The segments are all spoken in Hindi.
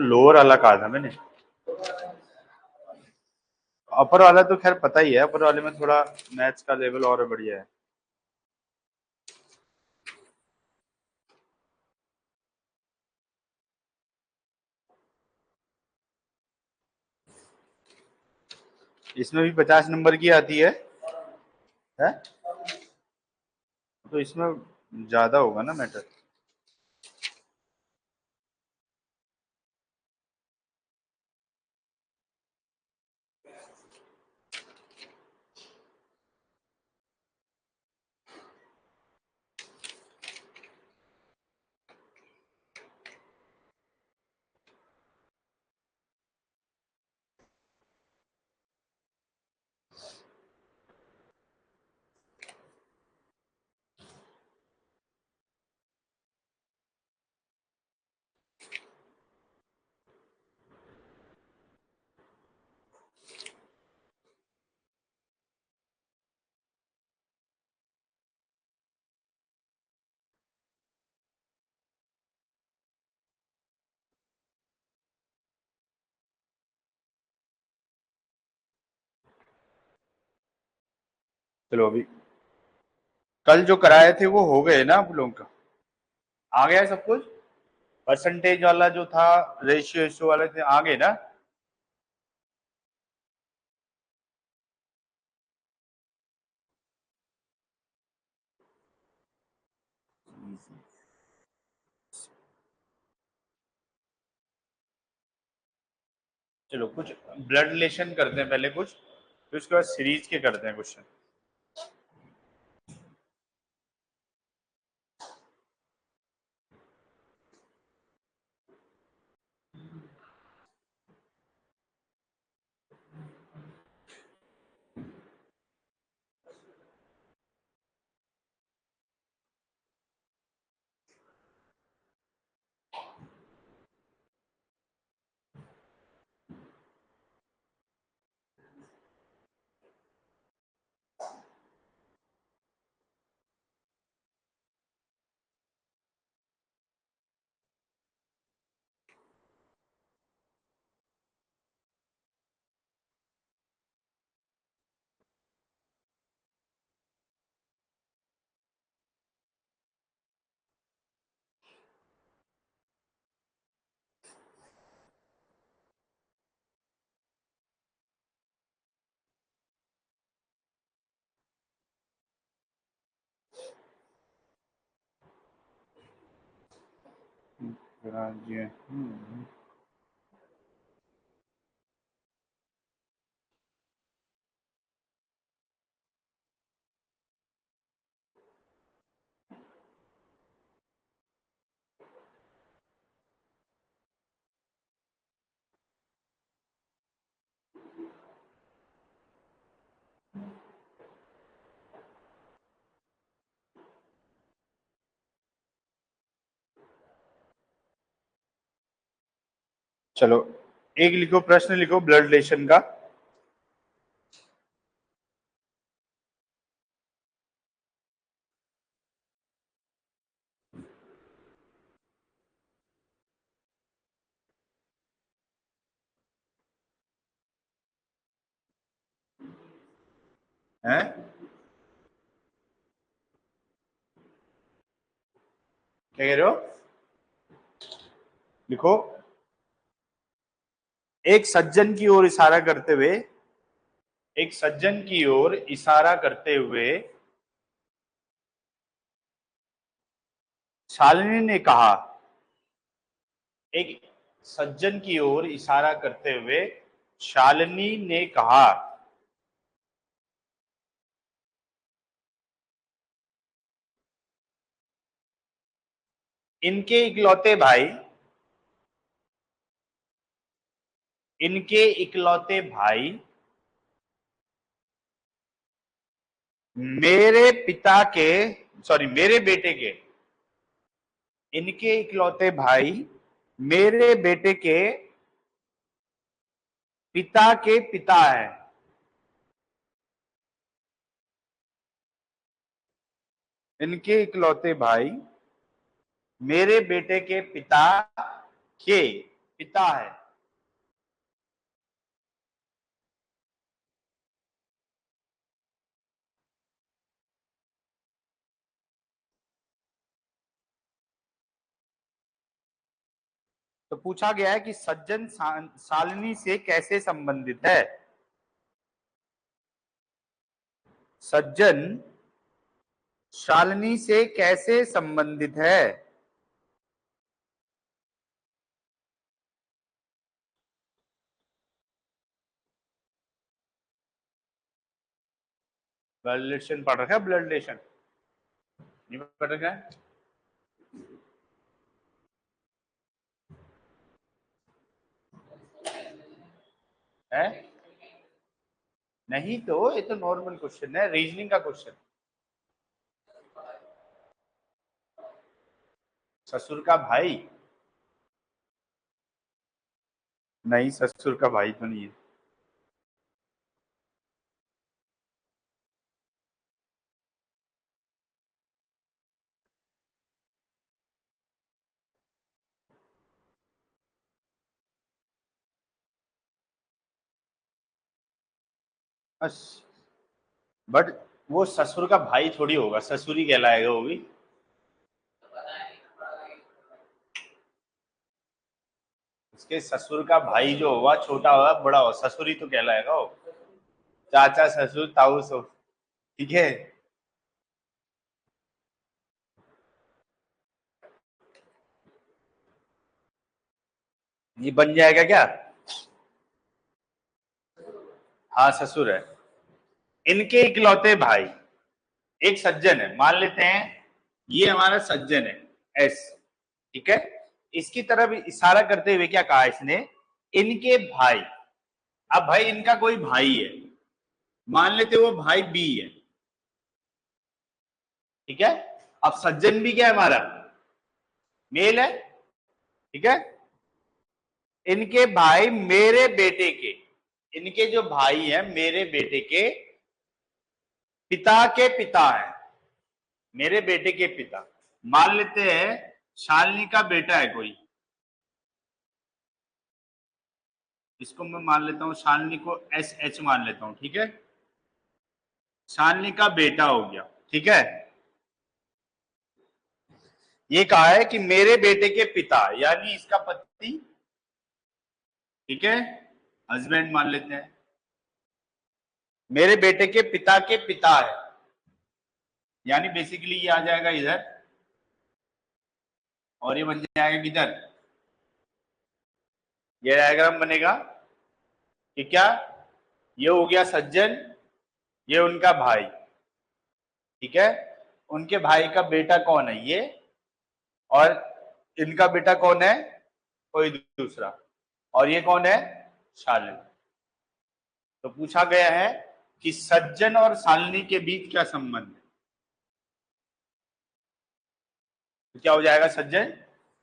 तो लोअर वाला कहा था मैंने। अपर वाला तो खैर पता ही है, अपर वाले में थोड़ा मैथ्स का लेवल और बढ़िया है। इसमें भी 50 नंबर की आती है? तो इसमें ज्यादा होगा ना मैटर। चलो अभी कल जो कराए थे वो हो गए ना आप लोगों का? आ गया सब कुछ? परसेंटेज वाला जो था, रेशियो वाले थे, आ गए ना? चलो कुछ ब्लड रिलेशन करते हैं पहले कुछ, फिर उसके बाद सीरीज के करते हैं क्वेश्चन। चलो एक लिखो, प्रश्न लिखो ब्लड रिलेशन का। हैं? क्या कह रहे हो? लिखो, एक सज्जन की ओर इशारा करते हुए, एक सज्जन की ओर इशारा करते हुए शालिनी ने कहा। एक सज्जन की ओर इशारा करते हुए शालिनी ने कहा, इनके इकलौते भाई, इनके इकलौते भाई मेरे पिता के, सॉरी मेरे बेटे के, इनके इकलौते भाई मेरे बेटे के पिता के पिता है। इनके इकलौते भाई मेरे बेटे के पिता के पिता है। तो पूछा गया है कि सज्जन शालिनी से कैसे संबंधित है। सज्जन शालिनी से कैसे संबंधित है। ब्लड रिलेशन पढ़ रखा है, ब्लड रिलेशन नहीं पढ़ रखा है? नहीं तो ये तो नॉर्मल क्वेश्चन है, रीजनिंग का क्वेश्चन। ससुर का भाई? नहीं, ससुर का भाई तो नहीं है। बस, बट वो ससुर का भाई थोड़ी होगा, ससुर ही कहलाएगा वो भी। उसके ससुर का भाई जो होगा, छोटा होगा बड़ा होगा, ससुर ही तो कहलाएगा वो। चाचा, ससुर, ताऊ सब। ठीक है। ये बन जाएगा क्या? हाँ, ससुर है। इनके इकलौते भाई एक सज्जन है, मान लेते हैं ये हमारा सज्जन है एस। ठीक है। इसकी तरफ इशारा करते हुए क्या कहा इसने? इनके भाई। अब भाई इनका कोई भाई है, मान लेते वो भाई बी है। ठीक है। अब सज्जन भी क्या है हमारा? मेल है। ठीक है। इनके भाई मेरे बेटे के, इनके जो भाई हैं मेरे बेटे के पिता के पिता है। मेरे बेटे के पिता, मान लेते हैं शालिनी का बेटा है कोई। इसको मैं मान लेता हूं, शालिनी को एस एच मान लेता हूं। ठीक है। शालिनी का बेटा हो गया। ठीक है। ये कहा है कि मेरे बेटे के पिता, यानी इसका पति। ठीक है। हस्बैंड मान लेते हैं। मेरे बेटे के पिता है, यानी बेसिकली ये आ जाएगा इधर, और ये बन जाएगा किधर? ये डायग्राम बनेगा कि क्या, ये हो गया सज्जन, ये उनका भाई। ठीक है। उनके भाई का बेटा कौन है? ये। और इनका बेटा कौन है? कोई दूसरा। और ये कौन है? शालिनी। तो पूछा गया है कि सज्जन और शालिनी के बीच क्या संबंध है। तो क्या हो जाएगा? सज्जन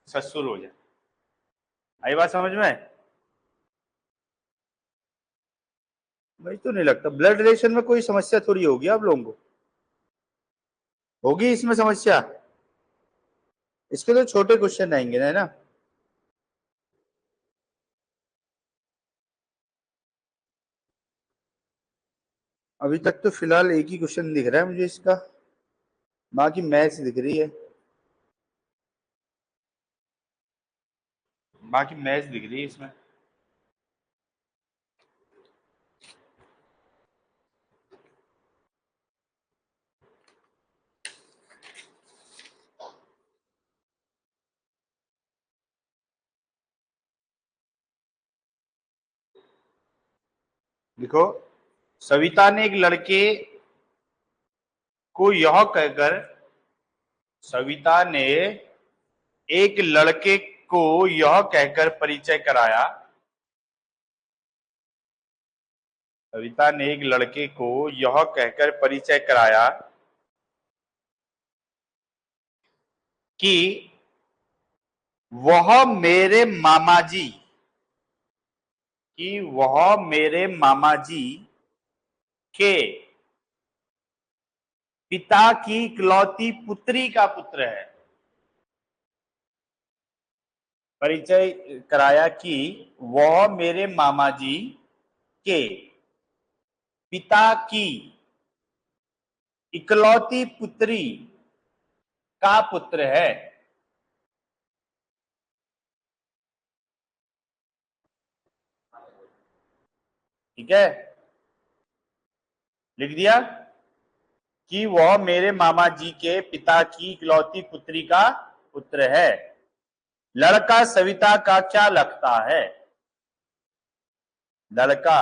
ससुर हो जाए। आई बात समझ में? मुझे तो नहीं लगता ब्लड रिलेशन में कोई समस्या थोड़ी होगी आप लोगों को। होगी इसमें समस्या? इसके तो छोटे क्वेश्चन आएंगे ना, है ना? अभी तक तो फिलहाल एक ही क्वेश्चन दिख रहा है मुझे इसका, बाकी मैथ्स दिख रही है। बाकी मैथ्स दिख रही है इसमें। देखो, सविता ने एक लड़के को यह कहकर, सविता ने एक लड़के को यह कहकर परिचय कराया, सविता ने एक लड़के को यह कहकर परिचय कराया कि वह मेरे मामा जी, कि वह मेरे मामा जी के पिता की इकलौती पुत्री का पुत्र है। परिचय कराया कि वह मेरे मामा जी के पिता की इकलौती पुत्री का पुत्र है। ठीक है, लिख दिया कि वह मेरे मामा जी के पिता की इकलौती पुत्री का पुत्र है। लड़का सविता का क्या लगता है? लड़का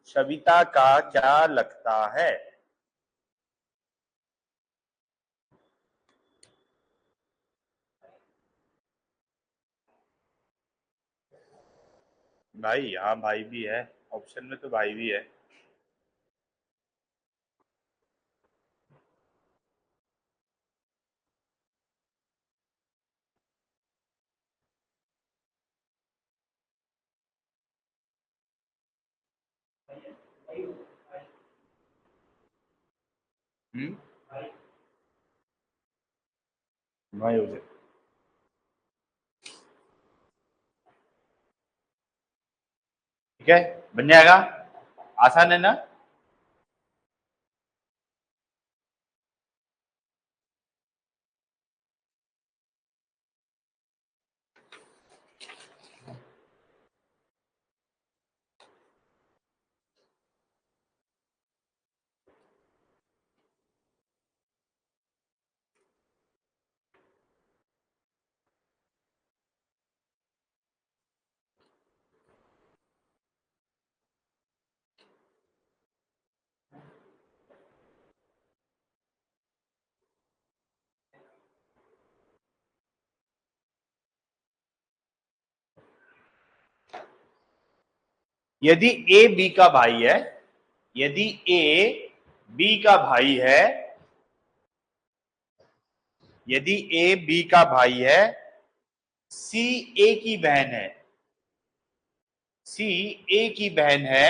सविता का क्या लगता है? भाई, हाँ भाई भी है, ऑप्शन में तो भाई भी है। हम्म, भाई हो जाए। ठीक है, बन जाएगा। आसान है ना? यदि ए बी का भाई है, यदि ए बी का भाई है, यदि ए बी का भाई है, सी ए की बहन है, सी ए की बहन है,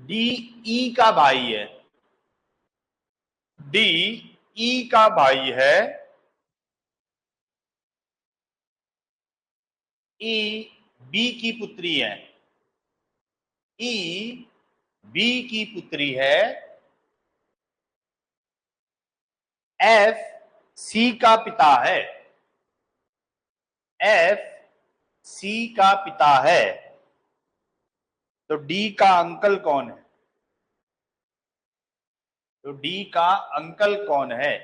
डी ई का भाई है, डी ई का भाई है, ई बी की पुत्री है, ई बी की पुत्री है, एफ सी का पिता है, एफ सी का पिता है, तो डी का अंकल कौन है? तो डी का अंकल कौन है?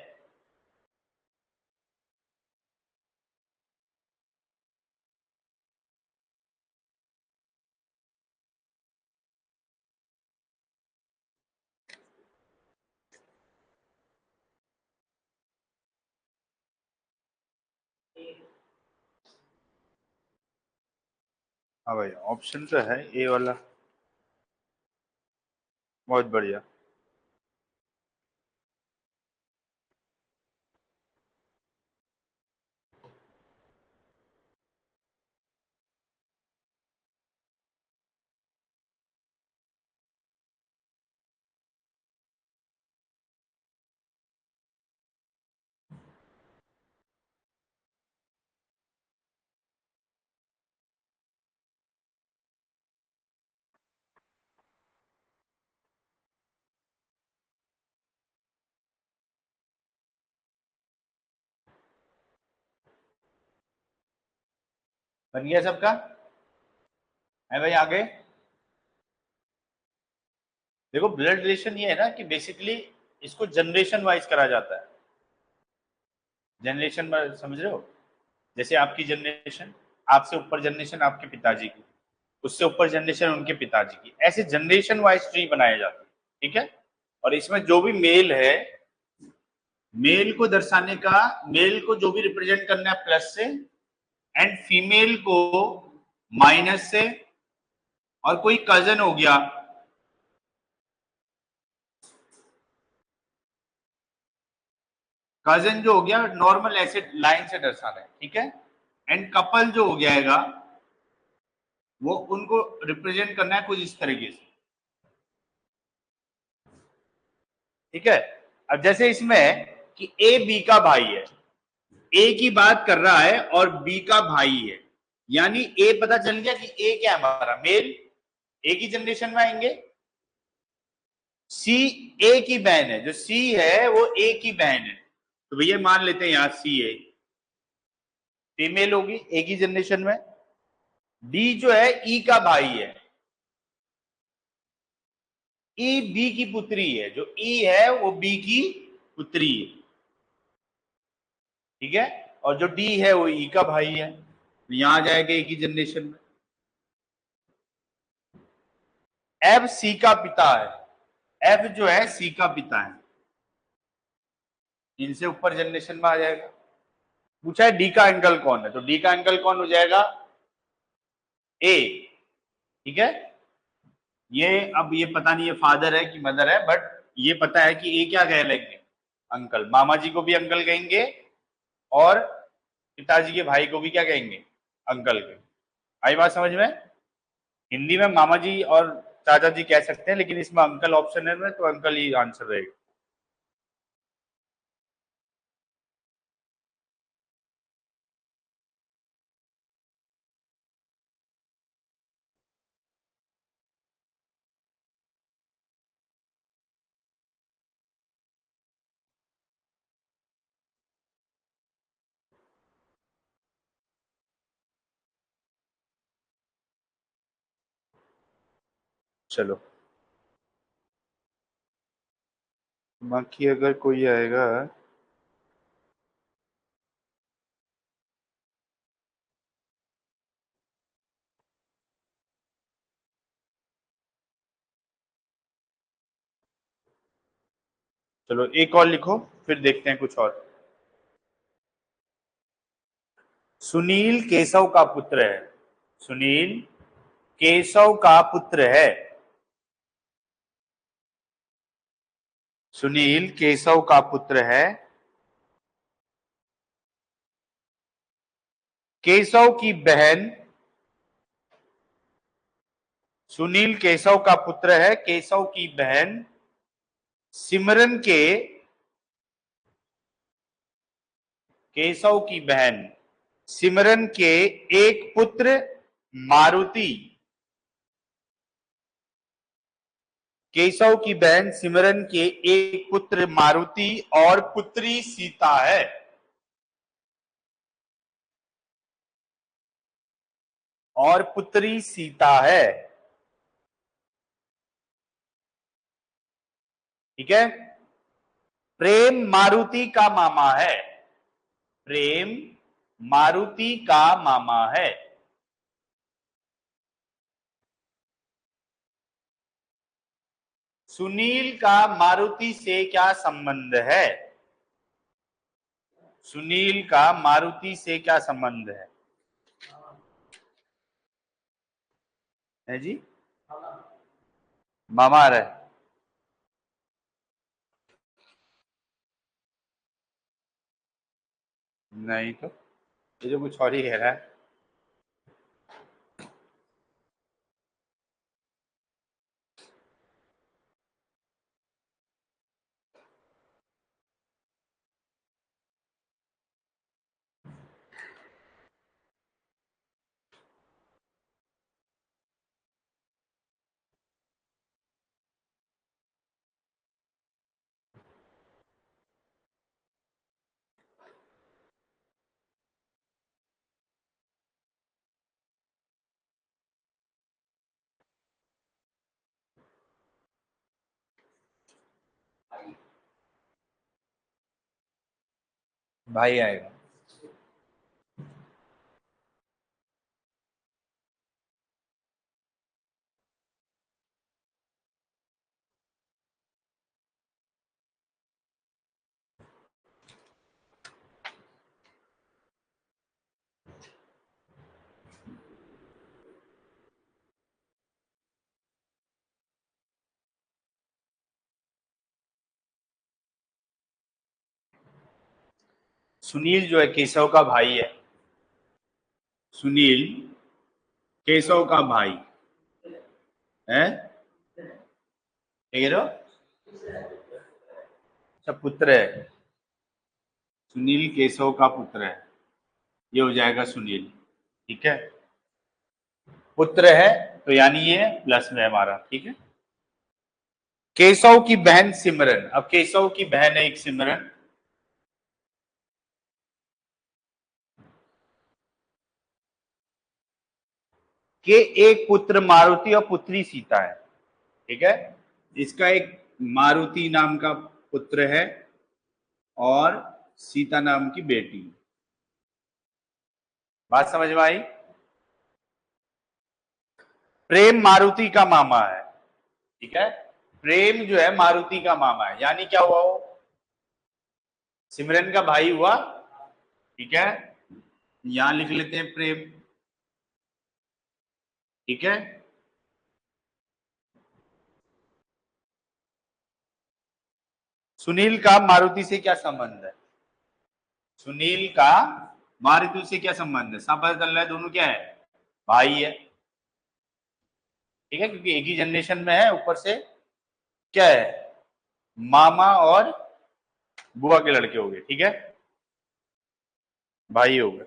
हाँ भाई, ऑप्शन तो है ए वाला। बहुत बढ़िया। बन गया सबका? है भाई आगे? देखो, ब्लड रिलेशन ये है ना कि बेसिकली इसको जनरेशन वाइज करा जाता है। जनरेशन समझ रहे हो? जैसे आपकी जनरेशन, आपसे ऊपर जनरेशन आपके पिताजी की, उससे ऊपर जनरेशन उनके पिताजी की, ऐसे जनरेशन वाइज ट्री बनाए जाते हैं। ठीक है, और इसमें जो भी मेल है, मेल को दर्शाने का, मेल को जो भी रिप्रेजेंट करना है प्लस से, एंड फीमेल को माइनस से, और कोई कजन हो गया, कजन जो हो गया नॉर्मल ऐसे लाइन से दर्शाना है। ठीक है, एंड कपल जो हो जाएगा वो उनको रिप्रेजेंट करना है कुछ इस तरीके से। ठीक है, अब जैसे इसमें कि ए बी का भाई है, ए की बात कर रहा है और बी का भाई है, यानी ए पता चल गया कि ए क्या है हमारा मेल, ए की जनरेशन में आएंगे। सी ए की बहन है, जो सी है वो ए की बहन है, तो भैया मान लेते हैं यहां सी ए फीमेल होगी ए की जनरेशन में। डी जो है ई का भाई है, ई बी की पुत्री है, जो ई है वो बी की पुत्री है, ठीक है। और जो डी है वो ई का भाई है, तो यहां आ जाएगा ए की जनरेशन में। एफ सी का पिता है, एफ जो है सी का पिता है, इनसे ऊपर जनरेशन में आ जाएगा। पूछा है डी का अंकल कौन है, तो डी का अंकल कौन हो जाएगा, ए, ठीक है। ये अब ये पता नहीं ये फादर है कि मदर है, बट ये पता है कि ए क्या कहलाएंगे, अंकल। मामा जी को भी अंकल कहेंगे और पिताजी के भाई को भी क्या कहेंगे, अंकल के। आई बात समझ में। हिंदी में मामा जी और चाचा जी कह सकते हैं, लेकिन इसमें अंकल ऑप्शन है, तो अंकल ही आंसर रहेगा। चलो बाकी अगर कोई आएगा, चलो एक और लिखो फिर देखते हैं कुछ और। सुनील केशव का पुत्र है, सुनील केशव का पुत्र है, सुनील केशव का पुत्र है। केशव की बहन, सुनील केशव का पुत्र है, केशव की बहन सिमरन के, केशव की बहन सिमरन के एक पुत्र मारुति, केशव की बहन सिमरन के एक पुत्र मारुति और पुत्री सीता है। और पुत्री सीता है, ठीक है। प्रेम मारुति का मामा है, प्रेम मारुति का मामा है। सुनील का मारुति से क्या संबंध है, सुनील का मारुति से क्या संबंध है जी, मामा आ रहा है। नहीं तो ये जो कुछ और ही कह रहा है। भाई आएगा। सुनील जो है केशव का भाई है, सुनील केशव का भाई है, ठीक है। अच्छा पुत्र है, सुनील केशव का पुत्र है, ये हो जाएगा सुनील। ठीक है, पुत्र है तो यानी ये प्लस में हमारा। ठीक है, केशव की बहन सिमरन, अब केशव की बहन है एक सिमरन, के एक पुत्र मारुति और पुत्री सीता है। ठीक है, इसका एक मारुति नाम का पुत्र है और सीता नाम की बेटी। बात समझ में आई? प्रेम मारुति का मामा है। ठीक है, प्रेम जो है मारुति का मामा है, यानी क्या हुआ, वो सिमरन का भाई हुआ। ठीक है, यहां लिख लेते हैं प्रेम। ठीक है, सुनील का मारुति से क्या संबंध है? सुनील का मारुति से क्या संबंध है? सब पता चल रहा है, दोनों क्या है, भाई है। ठीक है, क्योंकि एक ही जनरेशन में है, ऊपर से क्या है, मामा और बुआ के लड़के हो गए। ठीक है, भाई हो गए।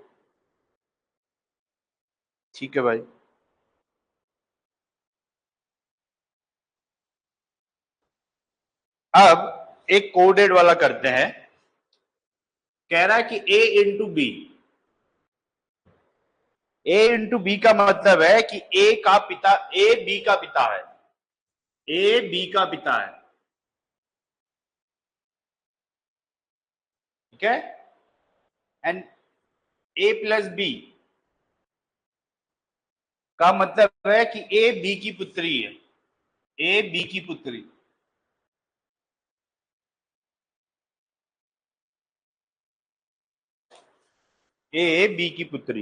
ठीक है भाई, अब एक कोडेड वाला करते हैं। कह रहा है कि a into B, a into B का मतलब है कि a का पिता, a b का पिता है, a b का पिता है। ठीक है, एंड a प्लस बी का मतलब है कि a b की पुत्री है, a b की पुत्री। a b की पुत्री।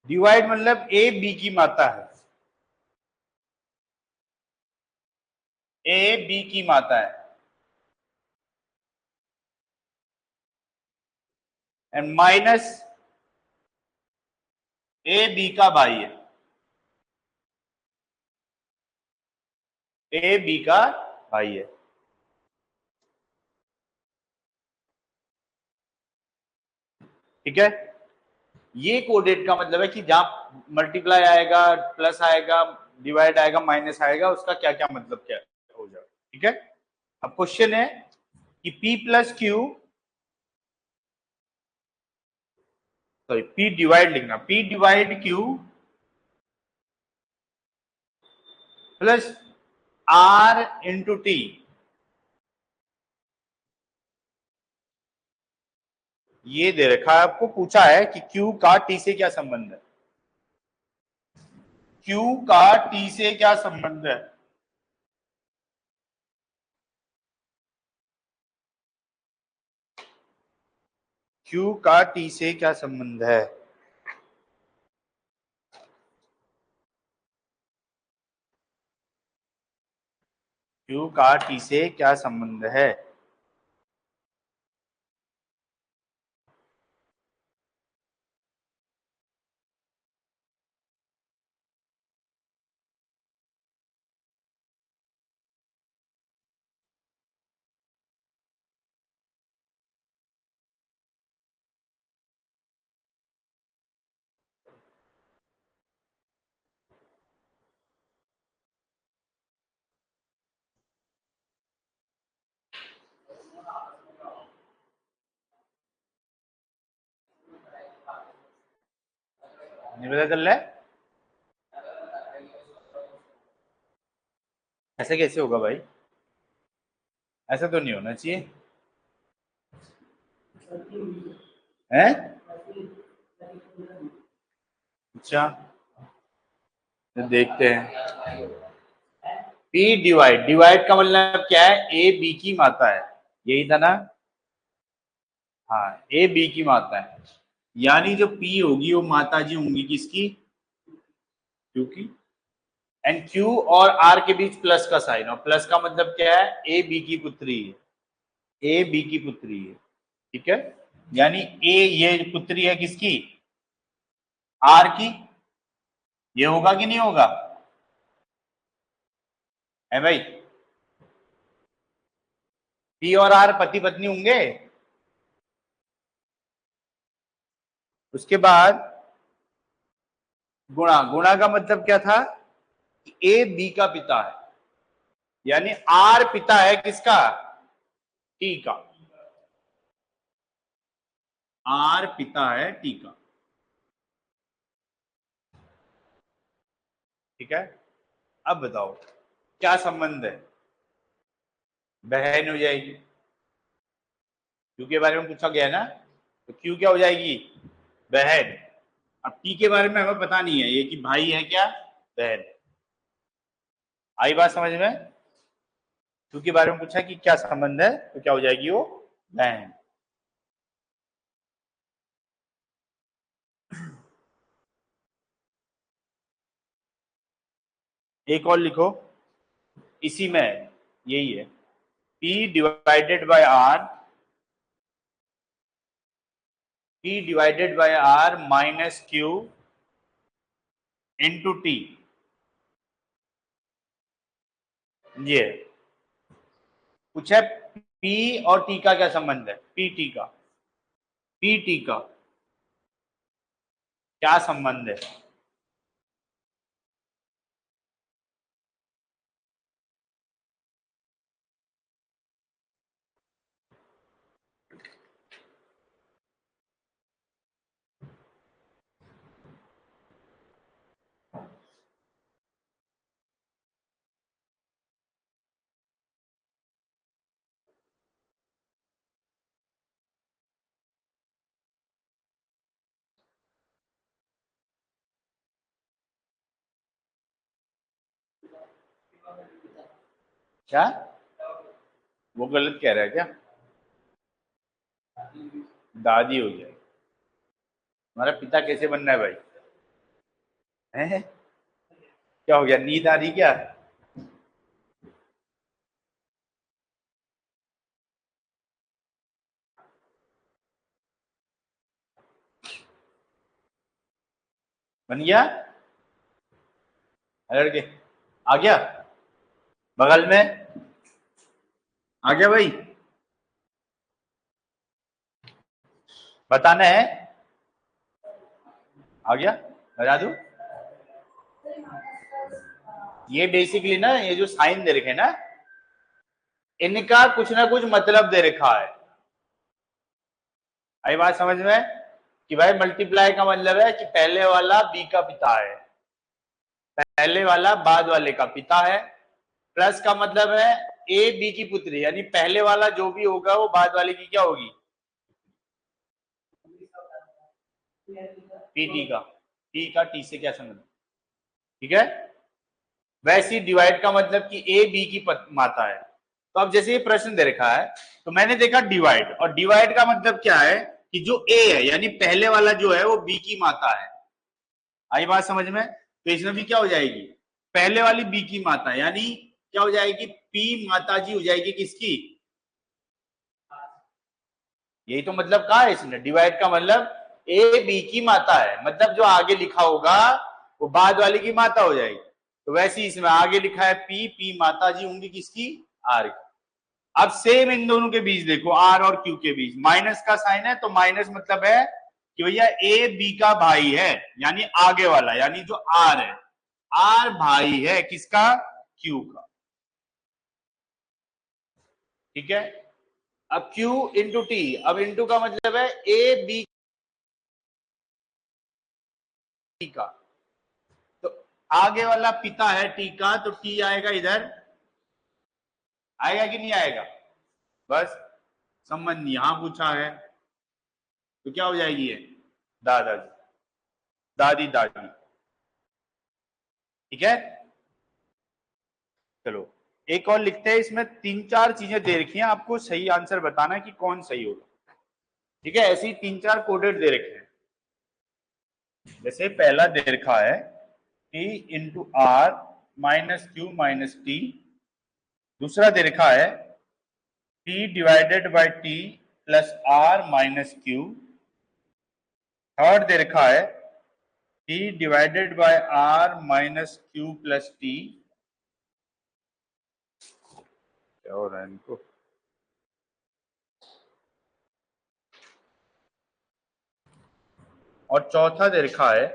डिवाइड मतलब ए बी की माता है, ए बी की माता है, एंड माइनस ए बी का भाई है, ए बी का भाई है। ठीक है, ये कोडेड का मतलब है कि जहां मल्टीप्लाई आएगा, प्लस आएगा, डिवाइड आएगा, माइनस आएगा, उसका क्या क्या मतलब क्या हो जाएगा। ठीक है, अब क्वेश्चन है कि P plus Q, sorry P divide लिखना, P divide Q plus R into T, ये दे रखा है आपको, पूछा है कि Q का T से क्या संबंध है, Q का T से क्या संबंध है। Q का T से क्या संबंध है? Q का T से क्या संबंध है? नहीं पता चल रहा है? ऐसे कैसे होगा भाई, ऐसा तो नहीं होना चाहिए है। अच्छा, तो देखते हैं। P डिवाइड, डिवाइड का मतलब क्या है, ए बी की माता है, यही था ना। हाँ, ए बी की माता है, यानी जो P होगी वो माता जी होंगी किसकी, क्योंकि एंड Q और R के बीच प्लस का साइन, और प्लस का मतलब क्या है, ए बी की पुत्री है, ए बी की पुत्री है। ठीक है, यानी ए ये पुत्री है किसकी, आर की, ये होगा कि नहीं होगा, है भाई? पी और आर पति पत्नी होंगे। उसके बाद गुणा, गुणा का मतलब क्या था कि ए बी का पिता है, यानी आर पिता है किसका, टी का, आर पिता है टी का। ठीक है, अब बताओ क्या संबंध है, बहन हो जाएगी, क्यू के बारे में पूछा गया ना, तो क्यू क्या हो जाएगी, बहन। अब टी के बारे में हमें पता नहीं है ये कि भाई है क्या, बहन। आई बात समझ में? क्यू के बारे में पूछा कि क्या संबंध है, तो क्या हो जाएगी वो, बहन। एक और लिखो इसी में, यही है, P divided by R, P divided by R minus Q into T. ये कुछ है, P और T का क्या संबंध है, पी टी का, पी टी का क्या संबंध है? क्या वो गलत कह रहा है क्या, दादी हो जाएगी। हमारा पिता कैसे बनना है भाई, है? क्या हो गया, नींद आ रही क्या? बन गया, लड़के आ गया, बगल में आ गया भाई, बताना है, आ गया, बता दू। ये बेसिकली ना, ये जो साइन दे रखे हैं ना, इनका कुछ ना कुछ मतलब दे रखा है। आई बात समझ में कि भाई मल्टीप्लाई का मतलब है कि पहले वाला बी का पिता है, पहले वाला बाद वाले का पिता है, प्लस का मतलब है ए बी की पुत्री, यानी पहले वाला जो भी होगा वो बाद वाले की क्या होगी, पी टी का, टी का टी से क्या संबंध, ठीक है। वैसे डिवाइड का मतलब कि ए बी की माता है। तो अब जैसे ये प्रश्न दे रखा है, तो मैंने देखा डिवाइड, और डिवाइड का मतलब क्या है कि जो ए है यानी पहले वाला जो है वो बी की माता है। आई बात समझ में? तो इसमें भी क्या हो जाएगी, पहले वाली बी की माता, यानी क्या हो जाएगी, पी माता जी हो जाएगी किसकी, यही तो मतलब कहा है इसने, डिवाइड का मतलब ए बी की माता है, मतलब जो आगे लिखा होगा वो बाद वाली की माता हो जाएगी। तो वैसे ही इसमें आगे लिखा है पी, पी माता जी होंगी किसकी, आर की। अब सेम इन दोनों के बीच देखो, आर और क्यू के बीच माइनस का साइन है, तो माइनस मतलब है कि भैया ए बी का भाई है, यानी आगे वाला, यानी जो आर है, आर भाई है किसका, क्यू का। ठीक है, अब Q इंटू टी, अब इंटू का मतलब है ए बी का, तो आगे वाला पिता है टी का, तो टी आएगा इधर, आएगा कि नहीं आएगा, बस संबंध यहां पूछा है, तो क्या हो जाएगी ये, दादाजी, दादी दादी। ठीक है, चलो एक और लिखते हैं, इसमें तीन चार चीजें दे रखी हैं, आपको सही आंसर बताना कि कौन सही होगा। ठीक है, ऐसे ही तीन चार कोडेड दे रखे हैं, जैसे पहला दे रखा है T into R minus Q minus T, दूसरा दे रखा है T divided by T plus R minus Q, third दे रखा है T divided by R minus Q plus T. क्या हो रहा है इनको? और चौथा दे रखा है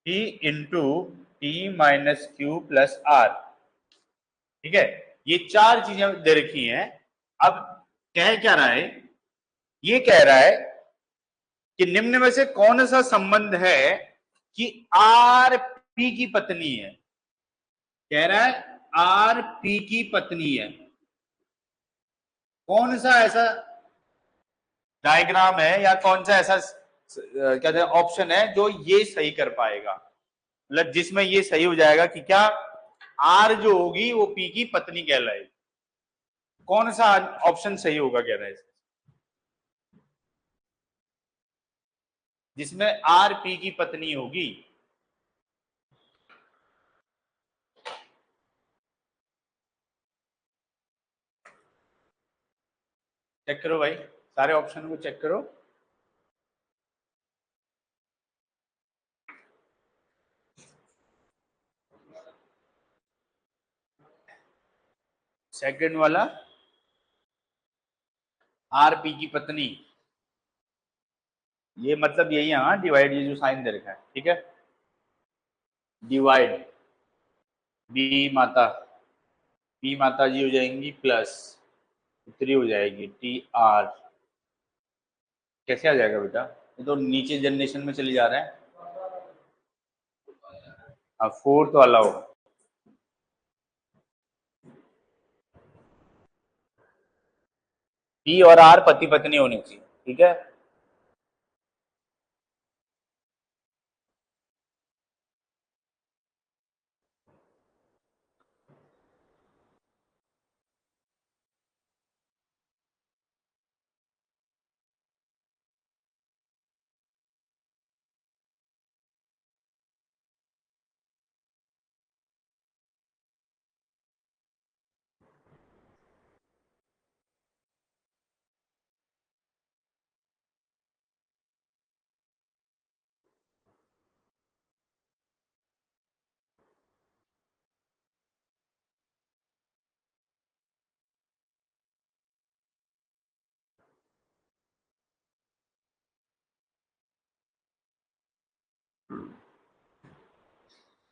T into T minus Q plus R. ठीक है, ये चार चीजें दे रखी हैं। अब कह क्या रहा है? ये कह रहा है कि निम्न में से कौन सा संबंध है कि आर पी की पत्नी है। कह रहा है आर पी की पत्नी है। कौन सा ऐसा डायग्राम है या कौन सा ऐसा कहते हैं ऑप्शन है जो ये सही कर पाएगा, मतलब जिसमें ये सही हो जाएगा कि क्या आर जो होगी वो पी की पत्नी कहलाएगी। कौन सा ऑप्शन सही होगा कह रहा है जिसमें आर पी की पत्नी होगी? चेक करो भाई, सारे ऑप्शन को चेक करो। सेकंड वाला आर पी की पत्नी, ये मतलब यही है, हाँ डिवाइड, ये जो साइन दे रखा है, ठीक है। डिवाइड बी माता, पी माता जी हो जाएंगी प्लस पुत्री हो जाएगी टी आर। कैसे आ जाएगा बेटा? ये तो नीचे जनरेशन में चले जा रहा है। हाँ फोर्थ वाला हो, पी और आर पति पत्नी होनी चाहिए, ठीक है।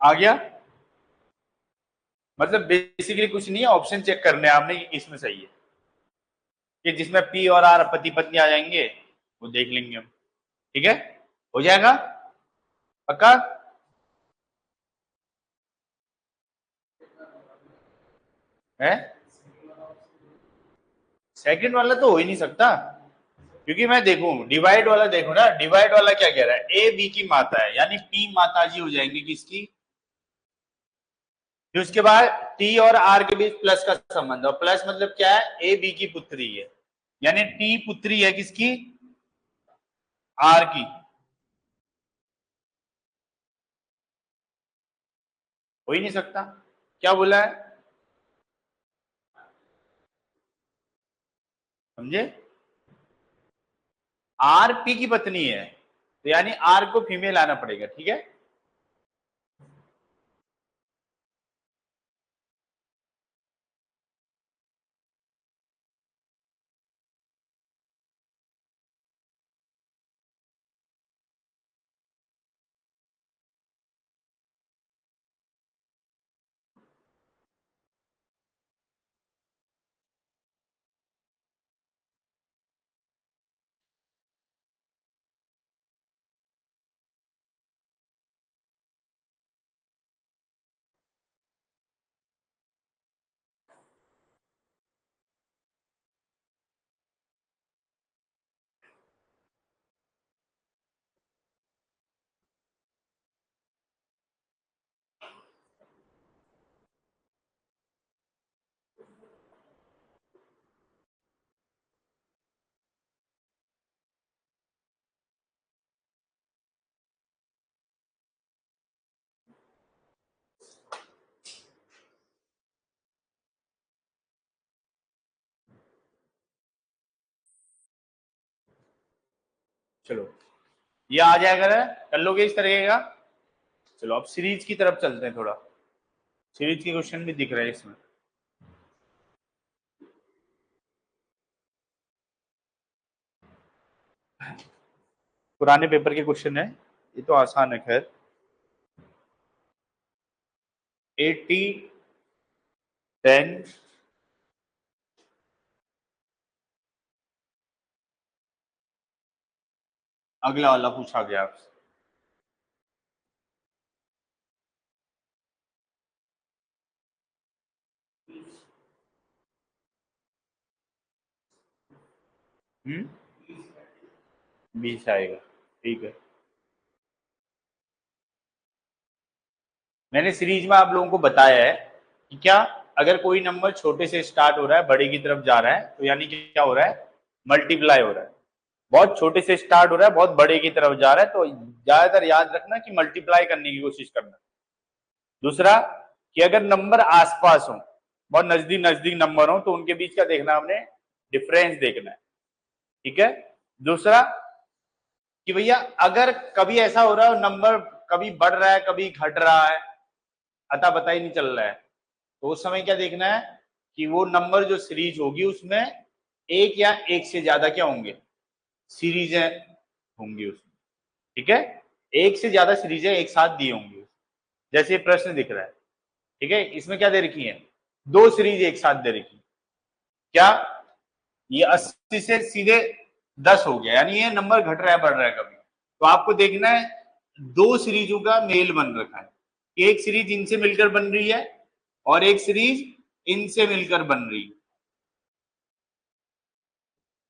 आ गया? मतलब बेसिकली कुछ नहीं है, ऑप्शन चेक करने हैं आपने कि किसमें सही है। कि जिसमें पी और आर पति पत्नी आ जाएंगे वो देख लेंगे हम, ठीक है। हो जाएगा पक्का? है सेकंड वाला तो हो ही नहीं सकता, क्योंकि मैं देखूं डिवाइड वाला, देखो ना डिवाइड वाला क्या कह रहा है, ए बी की माता है यानी पी माता जी हो जाएंगी किसकी। फिर उसके बाद टी और आर के बीच प्लस का संबंध, और प्लस मतलब क्या है, ए बी की पुत्री है, यानी टी पुत्री है किसकी, आर की। हो ही नहीं सकता। क्या बोला है? समझे? आर पी की पत्नी है तो यानी आर को फीमेल आना पड़ेगा, ठीक है। चलो ये आ जाएगा ना, कर लोगे इस तरह का। चलो अब सीरीज की तरफ चलते हैं थोड़ा। सीरीज के क्वेश्चन भी दिख रहे हैं इसमें। पुराने पेपर के क्वेश्चन है, ये तो आसान है खैर। 80, 10, अगला वाला पूछा गया आपसे। हम्म, 20 आएगा, ठीक है। मैंने सीरीज में आप लोगों को बताया है कि क्या, अगर कोई नंबर छोटे से स्टार्ट हो रहा है बड़े की तरफ जा रहा है तो यानी कि क्या हो रहा है, मल्टीप्लाई हो रहा है। बहुत छोटे से स्टार्ट हो रहा है बहुत बड़े की तरफ जा रहा है तो ज्यादातर याद रखना कि मल्टीप्लाई करने की कोशिश करना। दूसरा, कि अगर नंबर आसपास हो, बहुत नजदीक नजदीक नंबर हो, तो उनके बीच क्या देखना है हमने, डिफरेंस देखना है। ठीक है। दूसरा, कि भैया अगर कभी ऐसा हो रहा है नंबर कभी बढ़ रहा है कभी घट रहा है, अतः पता ही नहीं चल रहा है, तो उस समय क्या देखना है कि वो नंबर जो सीरीज होगी उसमें एक या एक से ज्यादा क्या होंगे, सीरीजें होंगी उसमें। ठीक है, एक से ज्यादा सीरीजें एक साथ दी होंगी, जैसे ये प्रश्न दिख रहा है। ठीक है, इसमें क्या दे रखी है, दो सीरीज एक साथ दे रखी। क्या, ये 80 से सीधे 10 हो गया, यानी ये नंबर घट रहा है बढ़ रहा है कभी, तो आपको देखना है दो सीरीजों का मेल बन रखा है, एक सीरीज इनसे मिलकर बन रही है और एक सीरीज इनसे मिलकर बन रही है।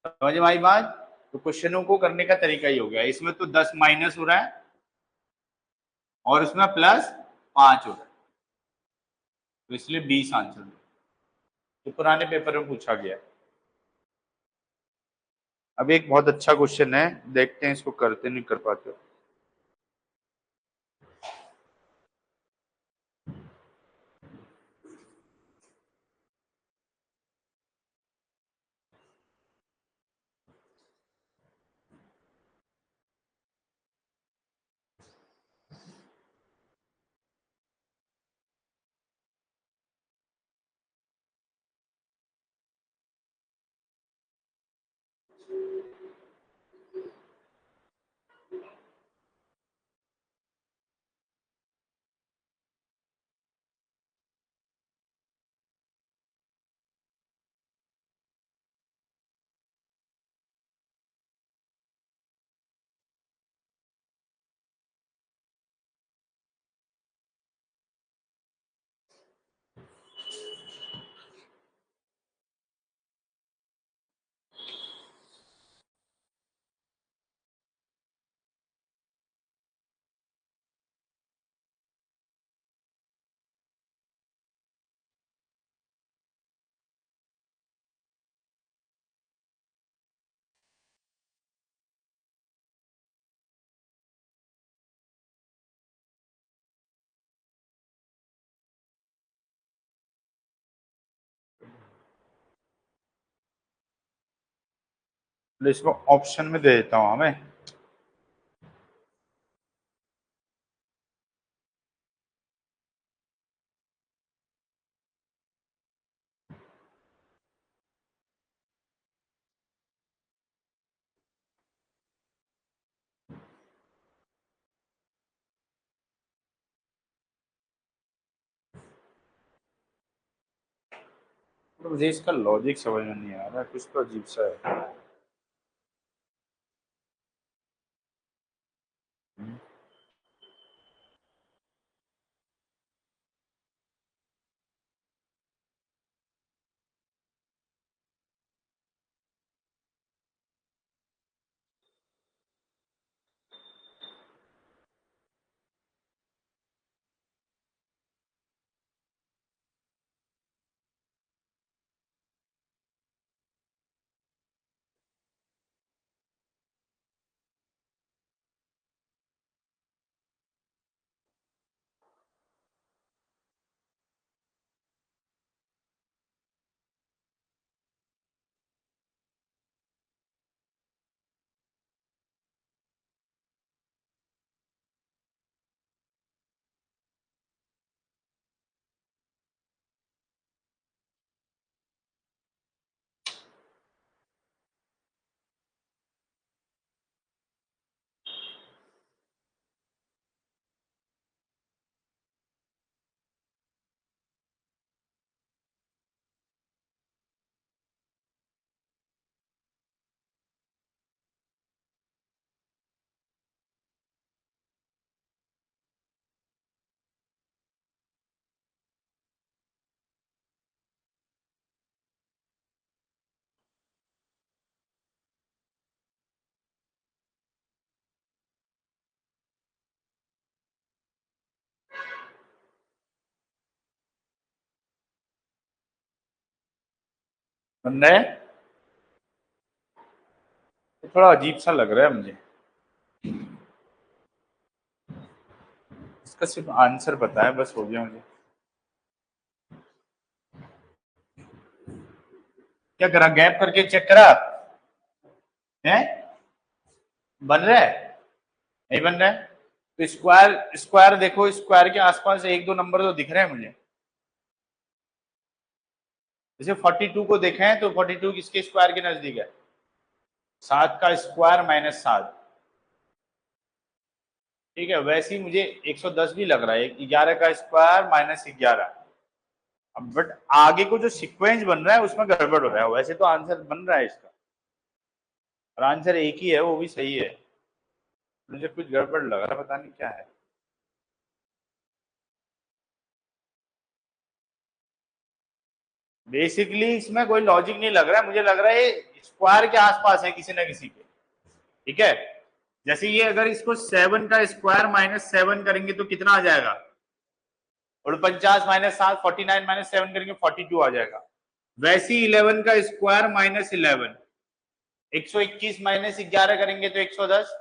समझ में आई बात। तो क्वेश्चनों को करने का तरीका ही हो गया, इसमें तो 10 माइनस हो रहा है और उसमें प्लस 5 हो रहा है, तो इसलिए 20 आंसर। तो पुराने पेपर में पूछा गया। अब एक बहुत अच्छा क्वेश्चन है, देखते हैं इसको करते नहीं कर पाते। तो इसको ऑप्शन में दे देता हूँ हमें। तो मुझे इसका लॉजिक समझ में नहीं आ रहा, कुछ तो अजीब सा है। बन रहा है? तो थोड़ा अजीब सा लग रहा है मुझे। इसका सिर्फ आंसर पता है, बस हो गया मुझे। क्या करा, गैप करके चेक करा है? बन रहा है? नहीं बन रहा है? तो स्क्वायर स्क्वायर देखो, स्क्वायर के आसपास एक दो नंबर तो दिख रहे हैं मुझे। जैसे 42 को देखें तो 42 किसके स्क्वायर के नजदीक है? 7 का स्क्वायर माइनस 7। ठीक है, वैसे ही मुझे 110 भी लग रहा है, 11 का स्क्वायर माइनस 11। अब बट आगे को जो सीक्वेंस बन रहा है उसमें गड़बड़ हो रहा है। वैसे तो आंसर बन रहा है इसका, और आंसर एक ही है, वो भी सही है। मुझे कुछ गड़बड़ लग रहा है, पता नहीं क्या है। बेसिकली इसमें कोई लॉजिक नहीं लग रहा है, मुझे लग रहा है स्क्वायर के आसपास है किसी ना किसी के। ठीक है, जैसे ये अगर इसको 7 का स्क्वायर माइनस 7 करेंगे तो कितना आ जाएगा? 49 माइनस 7, 49 माइनस 7 करेंगे 42 आ जाएगा। वैसे ही 11 का स्क्वायर माइनस 11, 121 माइनस 11 करेंगे तो 110।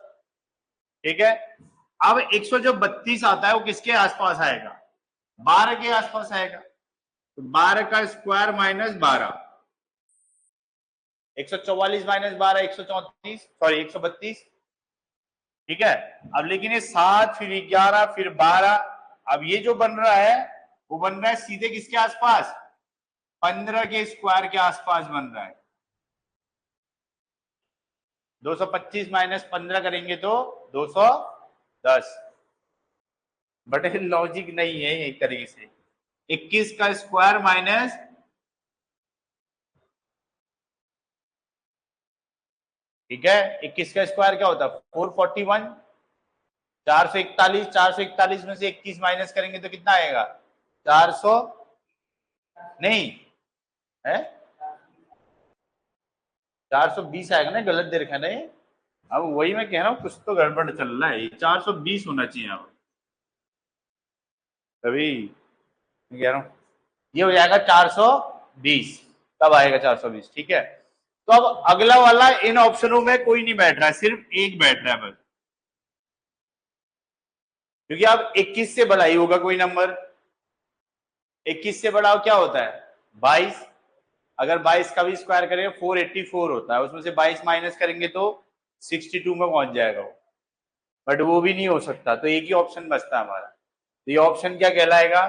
ठीक है, अब 100 जो 32 आता है वो किसके आसपास आएगा? 12 के आसपास आएगा। तो 12 का स्क्वायर माइनस 12, 144 माइनस 12 134, सॉरी 132। ठीक है, अब लेकिन ये 7 फिर 11 फिर 12, अब ये जो बन रहा है वो बन रहा है सीधे किसके आसपास? 15 के स्क्वायर के आसपास बन रहा है। 225 माइनस 15 करेंगे तो 210। बट लॉजिक नहीं है एक तरीके से। 21 का स्क्वायर माइनस, ठीक है, 21 का स्क्वायर क्या होता है? 441। 441, 441 में से 21 माइनस करेंगे तो कितना आएगा? 400, नहीं है, 420 आएगा ना, गलत दे रखा है ना ये। अब वही मैं कह रहा हूँ, कुछ तो गड़बड़ चल रहा है, 420 होना चाहिए अब। तभी मैं कह रहा हूँ ये हो जाएगा 420। तब आएगा 420। ठीक है, तो अब अगला वाला इन ऑप्शनों में कोई नहीं बैठ रहा है, सिर्फ एक बैठ रहा है बस। क्योंकि अब 21 से बड़ा ही होगा कोई नंबर। 21 से बड़ा क्या होता है? 22। अगर 22 का भी स्क्वायर करेंगे 484 होता है, उसमें से 22 माइनस करेंगे तो 62 में पहुंच जाएगा वो। बट वो भी नहीं हो सकता, तो एक ही ऑप्शन बचता है हमारा। तो ये ऑप्शन क्या कहलाएगा?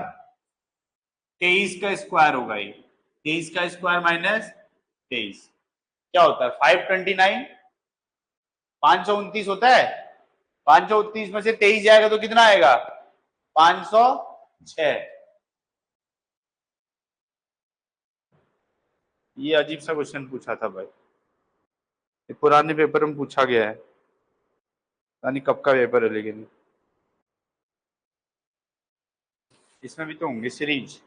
23 का स्क्वायर होगा ये। 23 का स्क्वायर माइनस 23 क्या होता है? 529। 529 होता है। 529 में से 23 जाएगा तो कितना आएगा? 506। ये अजीब सा क्वेश्चन पूछा था भाई, ये पुराने पेपर में पूछा गया है, पता नहीं कब का पेपर है, लेकिन इसमें भी तो होंगे सीरीज।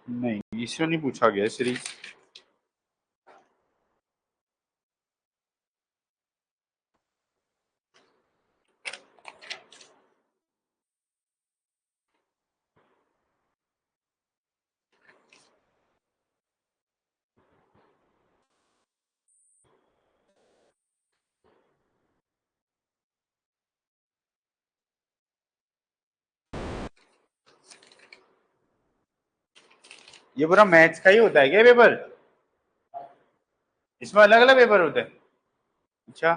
नहीं, इसमें नहीं पूछा गया सीरीज। ये पूरा मैथ्स का ही होता है क्या पेपर? इसमें अलग अलग पेपर होते हैं? अच्छा।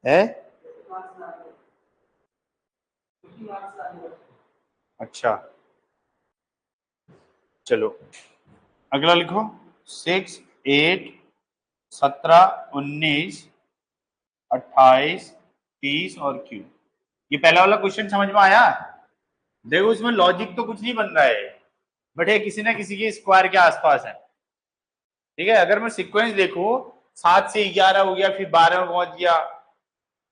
है? अच्छा चलो अगला लिखो। 6, 8, 17, 19, 28, 30 और क्यू। ये पहला वाला क्वेश्चन समझ में आया? देखो इसमें लॉजिक तो कुछ नहीं बन रहा है, बट ये किसी ना किसी के स्क्वायर के आसपास है। ठीक है, अगर मैं सीक्वेंस देखू, 7 से 11 हो गया, फिर 12 में पहुंच गया,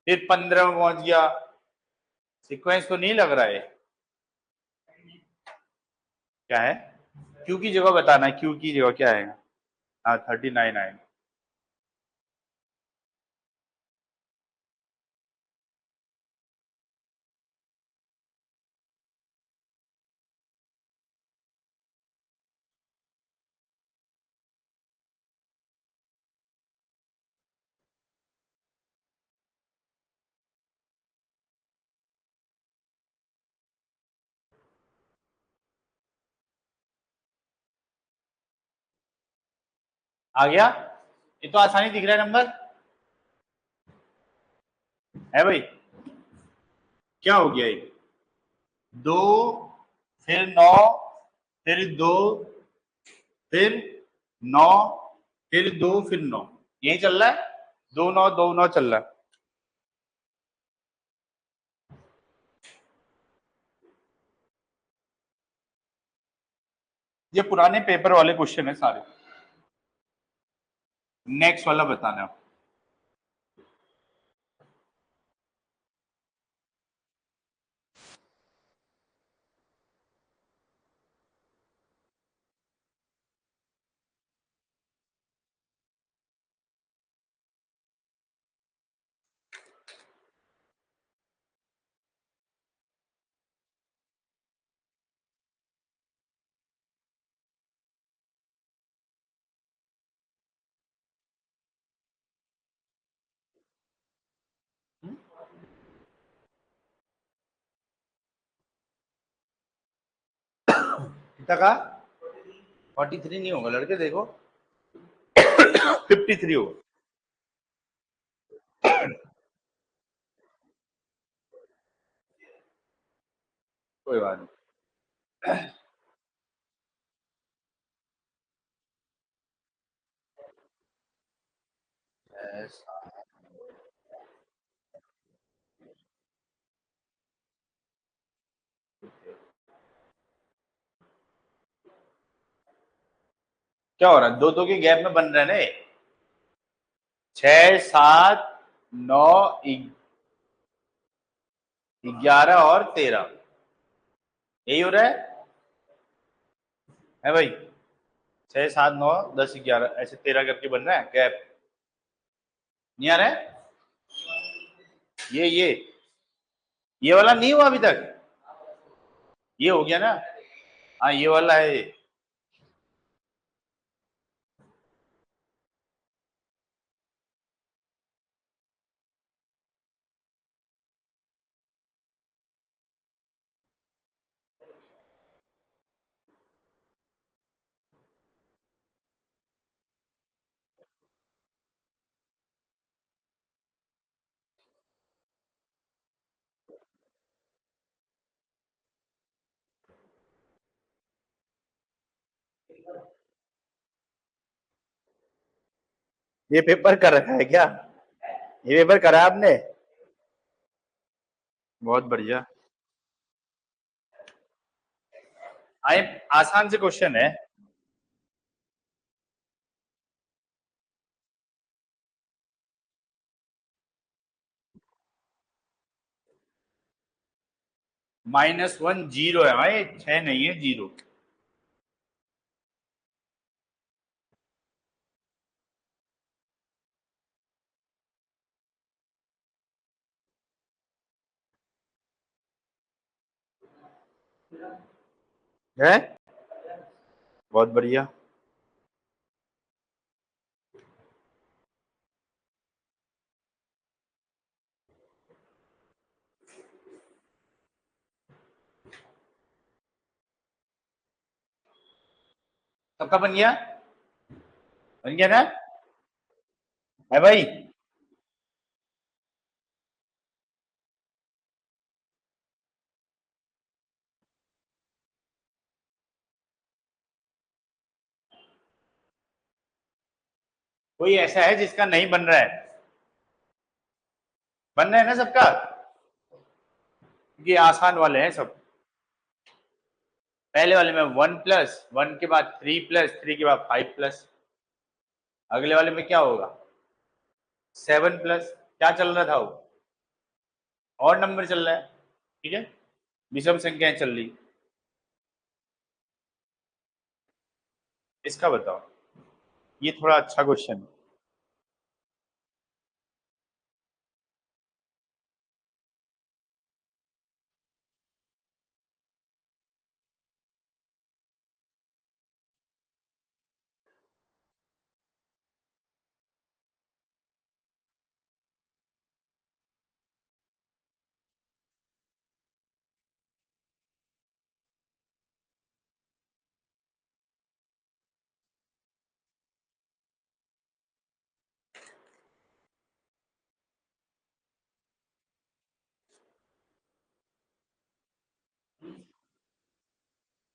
फिर 15 में पहुंच गया, सीक्वेंस तो नहीं लग रहा है। क्या है? क्यू की जगह बताना है, क्यू की जगह क्या है? हाँ 39 आए। आ गया? ये तो आसानी दिख रहा है नंबर, है भाई? क्या हो गया ये? 2, फिर 9, फिर 2, फिर 9, फिर 2, फिर 9, यही चल रहा है। 2 9 2 9 चल रहा है। ये पुराने पेपर वाले क्वेश्चन है सारे। नेक्स्ट वाला बताना। कितना का? 43 नहीं होगा लड़के, देखो 53 होगा। कोई बात नहीं। क्या हो रहा है? दो दो के गैप में बन रहे हैं ना ये। 6, 7, 9, 11 और 13, यही हो रहा है भाई? 6, 7, 9, 10, 11 ऐसे 13 करके बन रहा है गैप। नहीं आ रहा है? ये वाला नहीं हुआ अभी तक। ये हो गया ना? हाँ ये वाला है ये। ये पेपर कर रखा है क्या? ये पेपर करा आपने? बहुत बढ़िया। आए, आसान से क्वेश्चन है। -1 जीरो है भाई, 6 नहीं है, जीरो है। बहुत बढ़िया। सबका बन गया? बन गया ना? है भाई? कोई ऐसा है जिसका नहीं बन रहा है? बन रहा है ना सबका, ये आसान वाले हैं सब। पहले वाले में 1 प्लस 1 के बाद 3 प्लस 3 के बाद 5 प्लस, अगले वाले में क्या होगा? 7 प्लस, क्या चल रहा था वो? और नंबर चल रहा है, ठीक है, विषम संख्याएं चल रही। इसका बताओ, ये थोड़ा अच्छा क्वेश्चन है।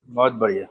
बहुत बढ़िया।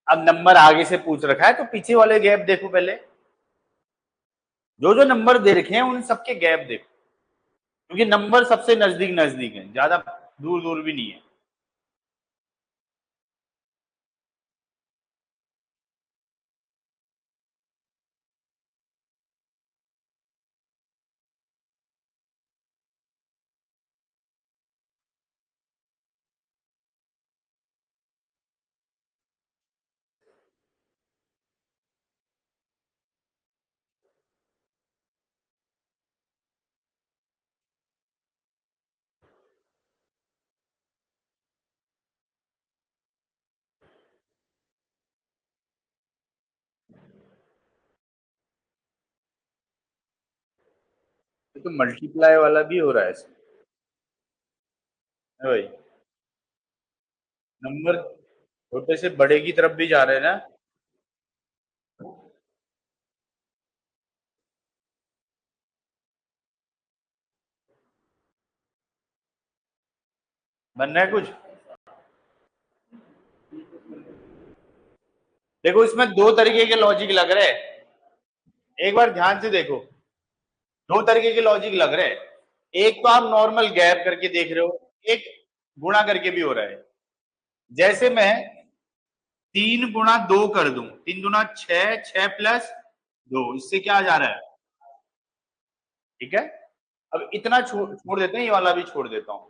अब नंबर आगे से पूछ रखा है तो पीछे वाले गैप देखो पहले, जो जो नंबर दे रखे हैं उन सबके गैप देखो, क्योंकि नंबर सबसे नजदीक नजदीक है, ज्यादा दूर दूर भी नहीं है। तो मल्टीप्लाई वाला भी हो रहा है इसमें, है भाई, नंबर छोटे से बड़े की तरफ भी जा रहे हैं ना। बन रहा है कुछ? देखो इसमें दो तरीके के लॉजिक लग रहे हैं, एक बार ध्यान से देखो, दो तरीके के लॉजिक लग रहे हैं। एक तो आप नॉर्मल गैप करके देख रहे हो, एक गुणा करके भी हो रहा है। जैसे मैं 3 गुणा 2 कर दूं, 3 गुना 6, 6 प्लस 2, इससे क्या आ जा रहा है? ठीक है, अब इतना छोड़ देते हैं, ये वाला भी छोड़ देता हूं।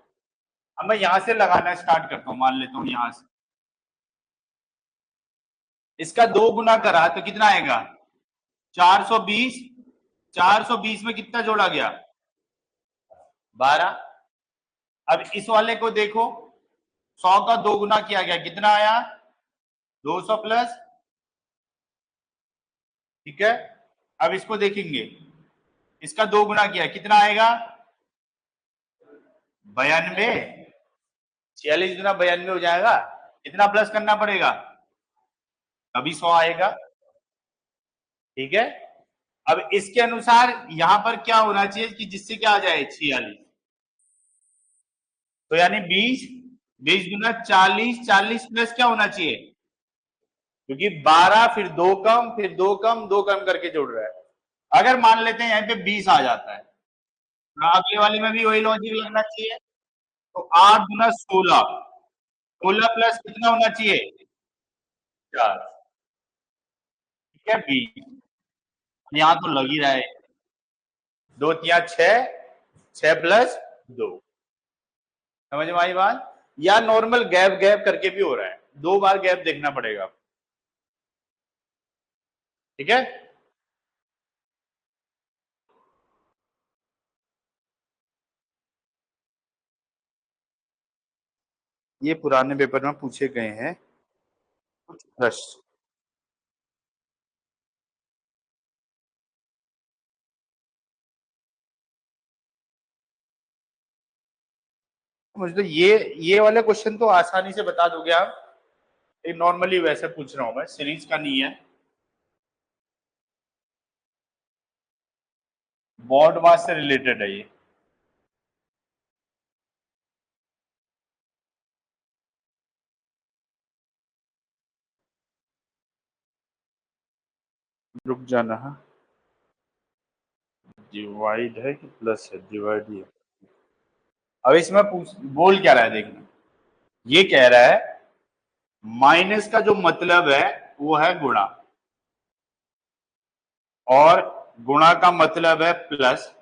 अब मैं यहां से लगाना स्टार्ट करता हूं, मान लेता हूं यहां से इसका 2 गुना करा तो कितना आएगा? 420। 420 में कितना जोड़ा गया? 12। अब इस वाले को देखो, 100 का 2 गुना किया गया, कितना आया? 200 प्लस, ठीक है। अब इसको देखेंगे, इसका 2 गुना किया, कितना आएगा? 92। 46 गुना 92 हो जाएगा, कितना प्लस करना पड़ेगा? तभी 100 आएगा, ठीक है। अब इसके अनुसार यहां पर क्या होना चाहिए कि जिससे क्या आ जाए? 46। तो यानी 20, 20 गुना 40, 40 प्लस क्या होना चाहिए? क्योंकि 12 फिर 2 कम फिर 2 कम 2 कम करके जोड़ रहा है। अगर मान लेते हैं यहाँ पे 20 आ जाता है, तो अगले वाले में भी वही लॉजिक लगना चाहिए। तो 8 गुना 16, 16 प्लस कितना होना चाहिए? 4, ठीक है, 20। यहाँ तो लग ही रहा है, 2 तिया 6, 6 प्लस 2, समझ में आई बात? या नॉर्मल गैप गैप करके भी हो रहा है, 2 बार गैप देखना पड़ेगा, ठीक है। ये पुराने पेपर में पूछे गए हैं कुछ प्रश्न। मुझे तो ये वाले क्वेश्चन तो आसानी से बता दोगे आप, एक नॉर्मली वैसे पूछ रहा हूं मैं, सीरीज का नहीं है, बॉड मास से रिलेटेड है ये। रुक जाना, हाँ, डिवाइड है कि प्लस है, डिवाइड ही है। अब इसमें पूछ बोल क्या रहा है देखना, ये कह रहा है माइनस का जो मतलब है वो है गुणा, और गुणा का मतलब है प्लस,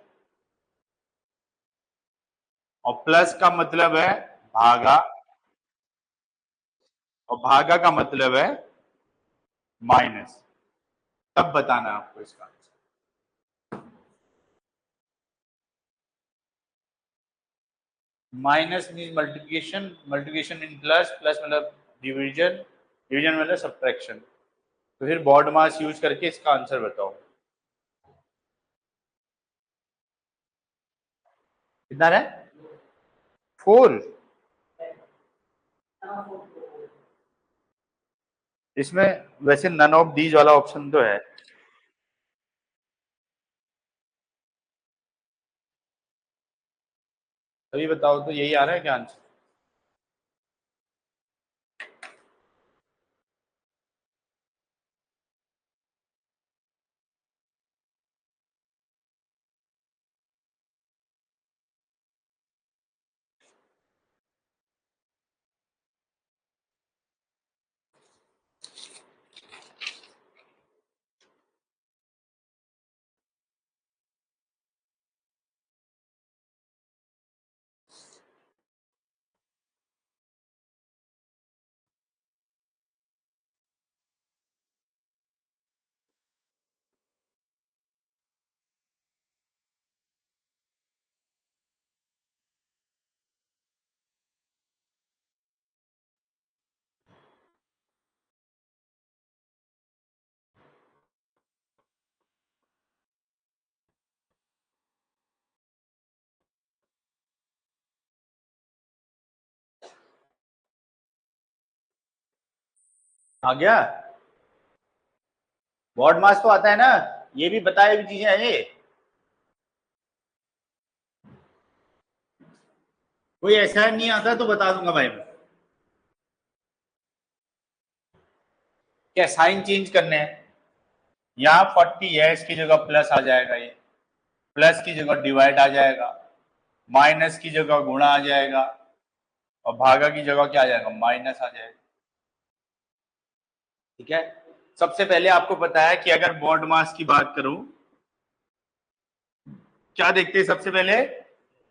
और प्लस का मतलब है भागा, और भागा का मतलब है माइनस। तब बताना है आपको इसका answer. Minus mean multiplication, multiplication इन प्लस, प्लस मतलब डिवीजन, डिवीजन मतलब सब्ट्रैक्शन। तो फिर बॉड मास यूज करके इसका आंसर बताओ कितना है, 4। इसमें वैसे नन ऑफ दीज वाला ऑप्शन तो है। अभी बताओ तो यही आ रहा है क्या आंसर? आ गया, बॉड मास तो आता है ना, ये भी बताए हुई चीजें हैं ये। कोई ऐसा नहीं आता तो बता दूंगा भाई मैं। क्या साइन चेंज करने हैं, यहाँ 40 है, इसकी जगह प्लस आ जाएगा, ये प्लस की जगह डिवाइड आ जाएगा, माइनस की जगह गुणा आ जाएगा, और भागा की जगह क्या आ जाएगा, माइनस आ जाएगा, ठीक है। सबसे पहले आपको पता है कि अगर बॉड मास की बात करूं, क्या देखते हैं सबसे पहले,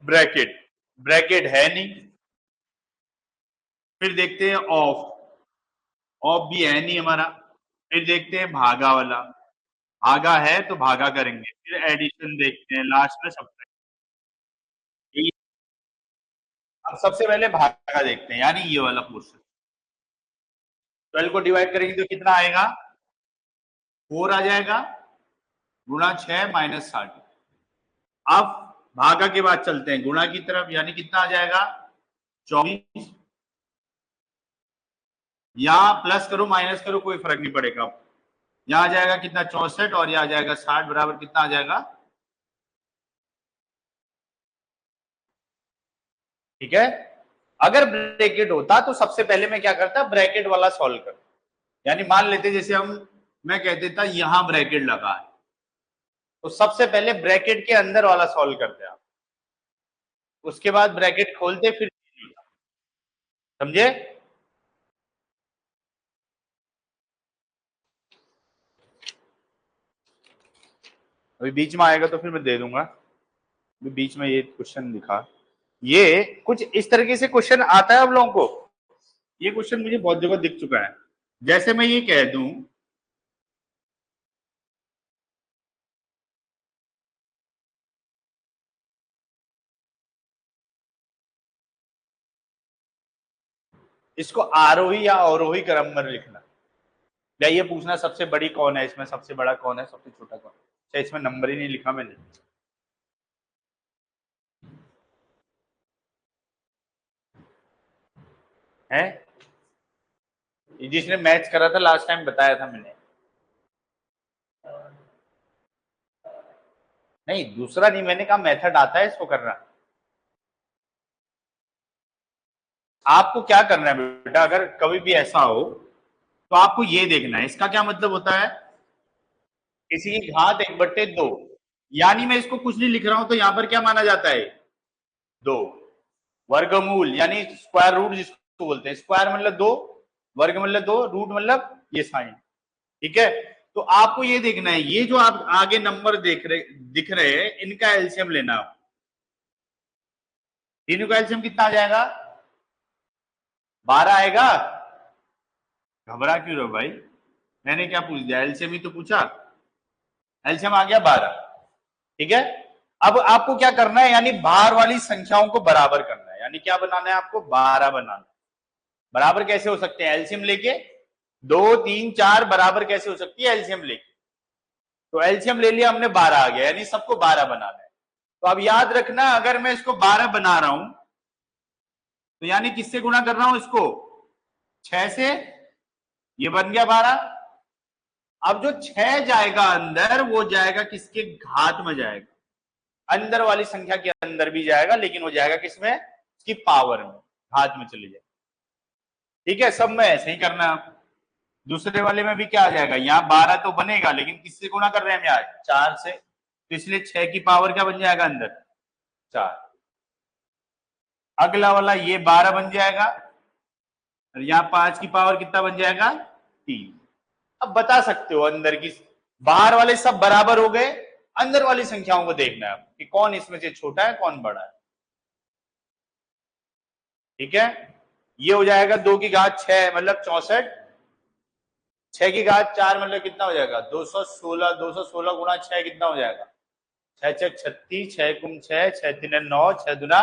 ब्रैकेट, ब्रैकेट है नहीं, फिर देखते हैं ऑफ, ऑफ भी है नहीं हमारा, फिर देखते हैं भागा वाला, भागा है तो भागा करेंगे, फिर एडिशन देखते हैं, लास्ट में सब्ट्रैक्ट। अब सबसे पहले भागा देखते हैं, यानी ये वाला पोर्शन, 12 को डिवाइड करेंगे तो कितना आएगा, 4 आ जाएगा, गुणा 6 माइनस 60। अब भागा के बाद चलते हैं गुणा की तरफ, यानी कितना आ जाएगा, 24। यहाँ प्लस करो माइनस करो कोई फर्क नहीं पड़ेगा, यहाँ आ जाएगा कितना, 64, और यहाँ आ जाएगा 60, बराबर कितना आ जाएगा, ठीक है। अगर ब्रैकेट होता तो सबसे पहले मैं क्या करता, ब्रैकेट वाला सॉल्व कर, यानी मान लेते जैसे हम, मैं कह देता यहां ब्रैकेट लगा है, तो सबसे पहले ब्रैकेट के अंदर वाला सॉल्व करते आप, उसके बाद ब्रैकेट खोलते फिर, समझे। अभी बीच में आएगा तो फिर मैं दे दूंगा। अभी बीच में ये क्वेश्चन दिखा, ये कुछ इस तरीके से क्वेश्चन आता है आप लोगों को। ये क्वेश्चन मुझे बहुत जगह दिख चुका है। जैसे मैं ये कह दूं, इसको आरोही या अवरोही क्रम में लिखना, या ये पूछना सबसे बड़ी कौन है, इसमें सबसे बड़ा कौन है, सबसे छोटा कौन है। इसमें नंबर ही नहीं लिखा मैंने, है जिसने मैच करा था लास्ट टाइम बताया था मैंने। नहीं दूसरा नहीं, मैंने कहा मेथड आता है इसको करना। आपको क्या करना है बेटा, अगर कभी भी ऐसा हो तो आपको ये देखना है इसका क्या मतलब होता है। किसी की घात 1/2, यानी मैं इसको कुछ नहीं लिख रहा हूं तो यहां पर क्या माना जाता है, 2। वर्गमूल यानी स्क्वायर रूट जिसको बोलते हैं, स्क्वायर मतलब 2, वर्ग मतलब 2, रूट मतलब ये साइन। ठीक है, तो आपको ये देखना है, ये जो आप आगे नंबर दिख रहे हैं, इनका एलसीएम लेना। तीनों का एलसीएम कितना आ जाएगा, 12 आएगा। घबरा क्यों रहे हो भाई, मैंने क्या पूछ दिया, एलसीएम ही तो पूछा। एलसीएम आ गया 12। ठीक है, अब आपको क्या करना है, यानी बाहर वाली संख्याओं को बराबर करना है, यानी क्या बनाना है आपको, 12 बनाना है। बराबर कैसे हो सकते हैं, एलसीएम लेके 2 3 4 बराबर कैसे हो सकती है एलसीएम लेके। तो एलसीएम ले लिया हमने, 12 आ गया, यानी सबको 12 बनाना है। तो अब याद रखना, अगर मैं इसको 12 बना रहा हूं तो यानी किससे गुणा कर रहा हूं इसको, 6 से, ये बन गया 12। अब जो 6 जाएगा अंदर, वो जाएगा किसके घात में जाएगा, अंदर वाली संख्या के अंदर भी जाएगा, लेकिन वो जाएगा किसमें, इसकी पावर में, घात में चले जाएगा। ठीक है, सब में ऐसे ही करना है। दूसरे वाले में भी क्या आ जाएगा, यहाँ 12 तो बनेगा, लेकिन किससे गुणा कर रहे हैं हम यहाँ, 4 से, तो इसलिए 6 की पावर क्या बन जाएगा अंदर, 4। अगला वाला ये 12 बन जाएगा, और यहाँ 5 की पावर कितना बन जाएगा, 3। अब बता सकते हो अंदर की, बाहर वाले सब बराबर हो गए, अंदर वाली संख्याओं को देखना है कि कौन इसमें से छोटा है कौन बड़ा है। ठीक है, ये हो जाएगा 2 की घात 6 मतलब 64, 6 की घात 4 मतलब कितना हो जाएगा, 216, 216 गुणा 6 कितना हो जाएगा, 6 6 36, 6 गुम 6, 6 3 9, 6 दूना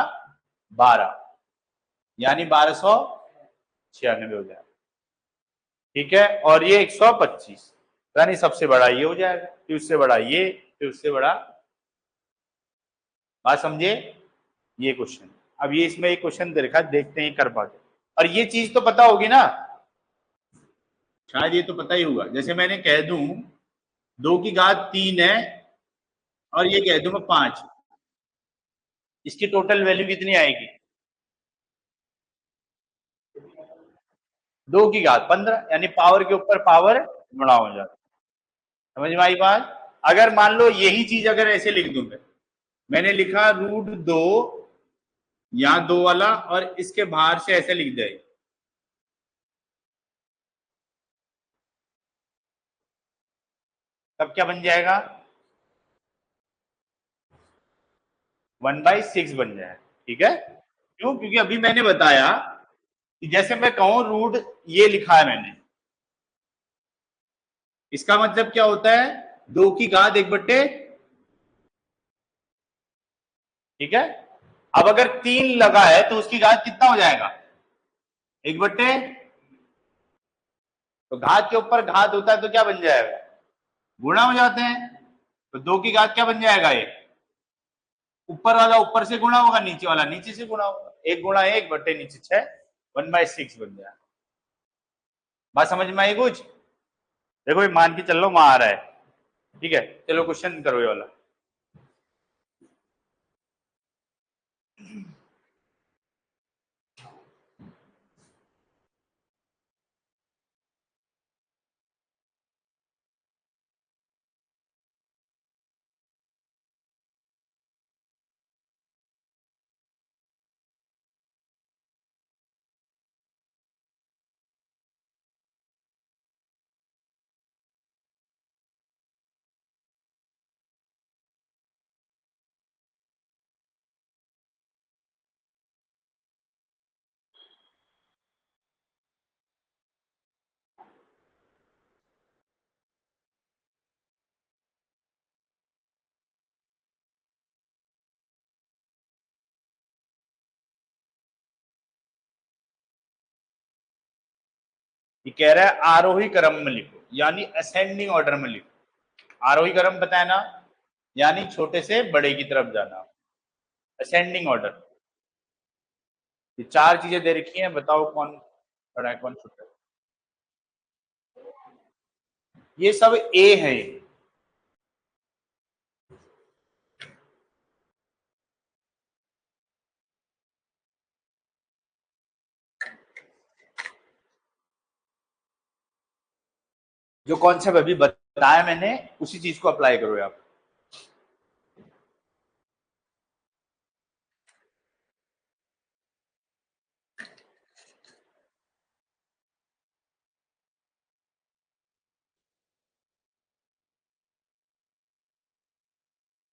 12, यानी 1296 हो जाएगा। ठीक है, और ये 125, यानी सबसे बड़ा ये हो जाएगा, फिर उससे बड़ा ये, फिर उससे बड़ा। बात समझे, ये क्वेश्चन। अब ये इसमें एक क्वेश्चन दे रखा, देखते हैं कर पाते। और ये चीज तो पता होगी ना, शायद ये तो पता ही होगा। जैसे मैंने कह दूं 2 की घात 3 है, और ये कह दूं मैं 5, इसकी टोटल वैल्यू कितनी आएगी, 2 की घात 15, यानी पावर के ऊपर पावर गुणा हो जाता है। समझ में आई बात। अगर मान लो यही चीज अगर ऐसे लिख दूं, मैंने लिखा √2, यहाँ 2 वाला, और इसके बाहर से ऐसे लिख दे, तब क्या बन जाएगा, 1/6 बन जाए। ठीक है, क्यों, क्योंकि अभी मैंने बताया कि जैसे मैं कहूं रूट ये लिखा है मैंने, इसका मतलब क्या होता है, 2 की घात 1/, ठीक है। अब अगर 3 लगा है तो उसकी घात कितना हो जाएगा, 1/, तो घात के ऊपर घात होता है तो क्या बन जाएगा, गुणा हो जाते हैं। तो 2 की घात क्या बन जाएगा, ये ऊपर वाला ऊपर से गुणा होगा, नीचे वाला नीचे से गुणा होगा, 1 गुणा 1 नीचे 6, 1/6 बन जाएगा। बात समझ में आई कुछ, देखो ये मान के चल लो वहां आ रहा है। ठीक है, चलो क्वेश्चन करो ये वाला। ये कह रहा है आरोही क्रम में लिखो, यानी असेंडिंग ऑर्डर में लिखो। आरोही क्रम बताया ना, यानी छोटे से बड़े की तरफ जाना, असेंडिंग ऑर्डर। ये चार चीजें दे रखी हैं, बताओ कौन बड़ा है कौन छोटा है। ये सब ए है। जो कॉन्सेप्ट अभी बताया मैंने उसी चीज को अप्लाई करो आप।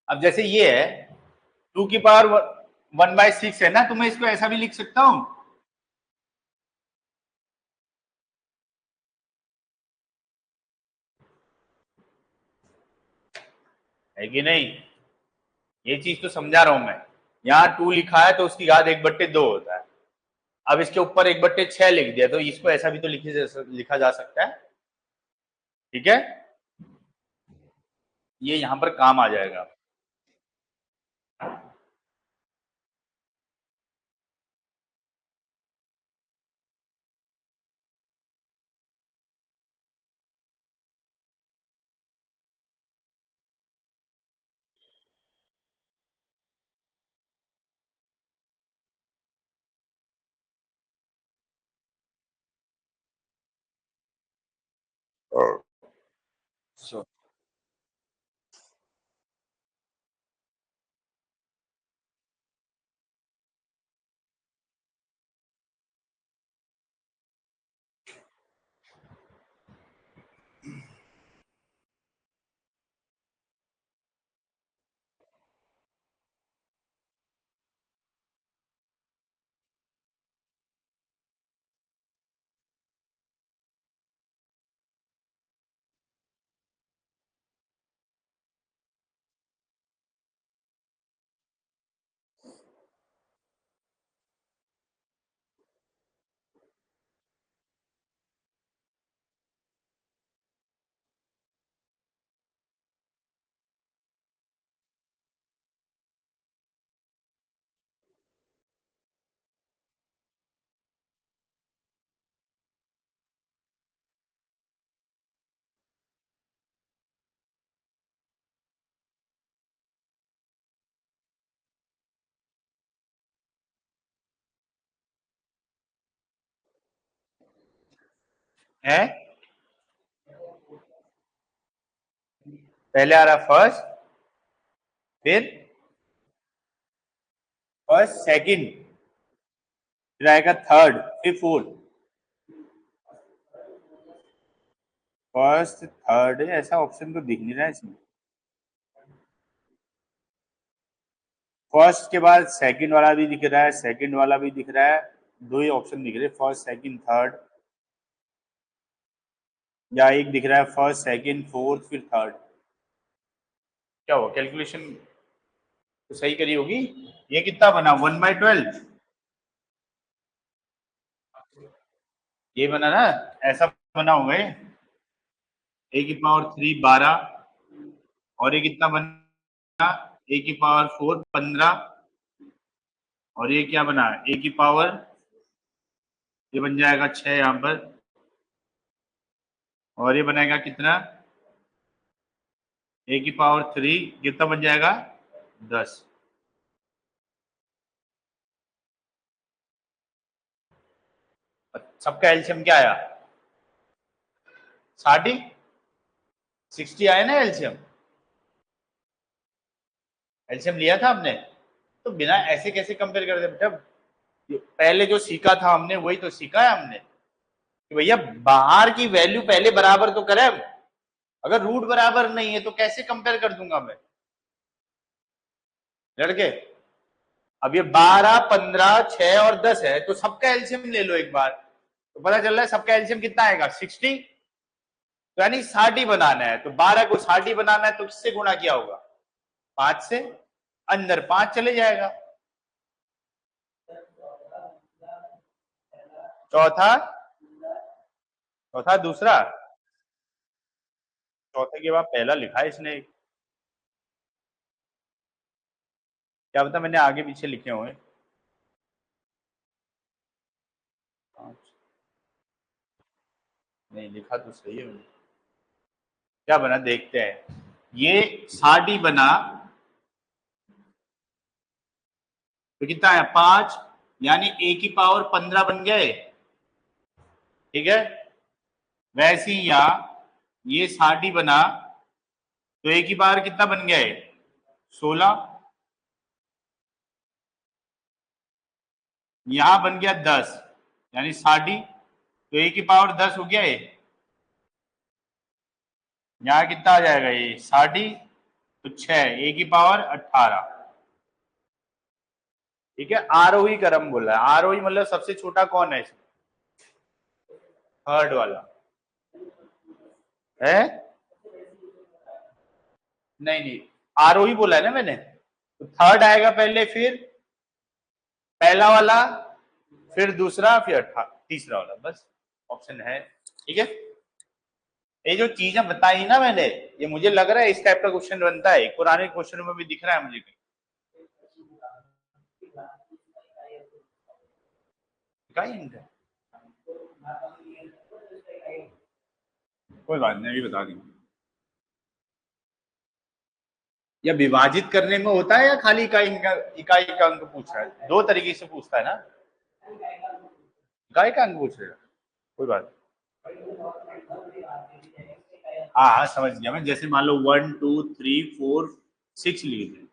अब जैसे ये है 2 की पावर 1/6 है ना, तो मैं इसको ऐसा भी लिख सकता हूं, है कि नहीं? ये चीज तो समझा रहा हूं मैं। यहाँ 2 लिखा है तो उसकी घात 1/2 होता है। अब इसके ऊपर 1/6 लिख दिया, तो इसको ऐसा भी तो लिखा जा सकता है। ठीक है, ये यहां पर काम आ जाएगा। So, है पहले आ रहा फर्स्ट, फिर फर्स्ट सेकंड, फिर आएगा थर्ड, फिर फोर्थ। फर्स्ट थर्ड ऐसा ऑप्शन तो दिख नहीं रहा है इसमें। फर्स्ट के बाद सेकंड वाला भी दिख रहा है, सेकंड वाला भी दिख रहा है। दो ही ऑप्शन दिख रहे हैं, फर्स्ट सेकंड थर्ड, या एक दिख रहा है फर्स्ट सेकंड फोर्थ फिर थर्ड। क्या हुआ, कैलकुलेशन तो सही करी होगी। ये कितना बना 1/12, ये बना ना, ऐसा बना होगा ये। A⁻³ 12, और ये कितना बना A⁻4 15, और ये क्या बना A⁻, ये बन जाएगा 6 यहाँ पर, और ये बनेगा कितना A⁻3 कितना बन जाएगा 10। सबका एलसीएम क्या आया 60, 60 आया ना एलसीएम। एलसीएम लिया था हमने, तो बिना ऐसे कैसे कंपेयर कर दे बेटा। पहले जो सीखा था हमने वही तो सीखा है हमने कि भैया बाहर की वैल्यू पहले बराबर तो करें। अगर रूट बराबर नहीं है तो कैसे कंपेयर कर दूंगा मैं लड़के। अब ये 12 15 6 और 10 है, तो सबका एलसीएम ले लो एक बार, तो पता चल रहा है सबका एलसीएम कितना आएगा 60। तो यानी 60 बनाना है, तो 12 को 60 बनाना है तो किससे गुणा किया होगा 5 से, अंदर 5 चले जाएगा। चौथा चौथा दूसरा, चौथे के बाद पहला लिखा है इसने। क्या पता मैंने आगे पीछे लिखे हुए। नहीं लिखा तो सही है मैंने। क्या बना देखते हैं। ये 60 बना तो कितना है 5, यानी a की पावर 15 बन गए। ठीक है, वैसे ही यहाँ ये 60 बना तो a की पावर कितना बन गया है 16। यहां बन गया 10, यानी 60, तो a की पावर 10 हो गया है। यहाँ कितना आ जाएगा ये 60, तो 6, a की पावर 18। ठीक है, आरोही क्रम बोला है। आरोही मतलब सबसे छोटा कौन है इसमें, थर्ड वाला है। नहीं नहीं, आरोही बोला है ना मैंने, तो थर्ड आएगा पहले, फिर पहला वाला, फिर दूसरा, फिर तीसरा वाला, बस ऑप्शन है। ठीक है, ये जो चीजें बताई ना मैंने, ये मुझे लग रहा है इस टाइप का क्वेश्चन बनता है, पुराने क्वेश्चन में भी दिख रहा है मुझे कहीं। कोई बात नहीं, अभी बता देंगे। या विभाजित करने में होता है या खाली इकाई का अंक पूछ रहा है, दो तरीके से पूछता है ना। इकाई का अंक पूछ रहा है, कोई बात। हाँ हाँ समझ गया मैं, जैसे मान लो 1 2 3 4 6 लिख दिया।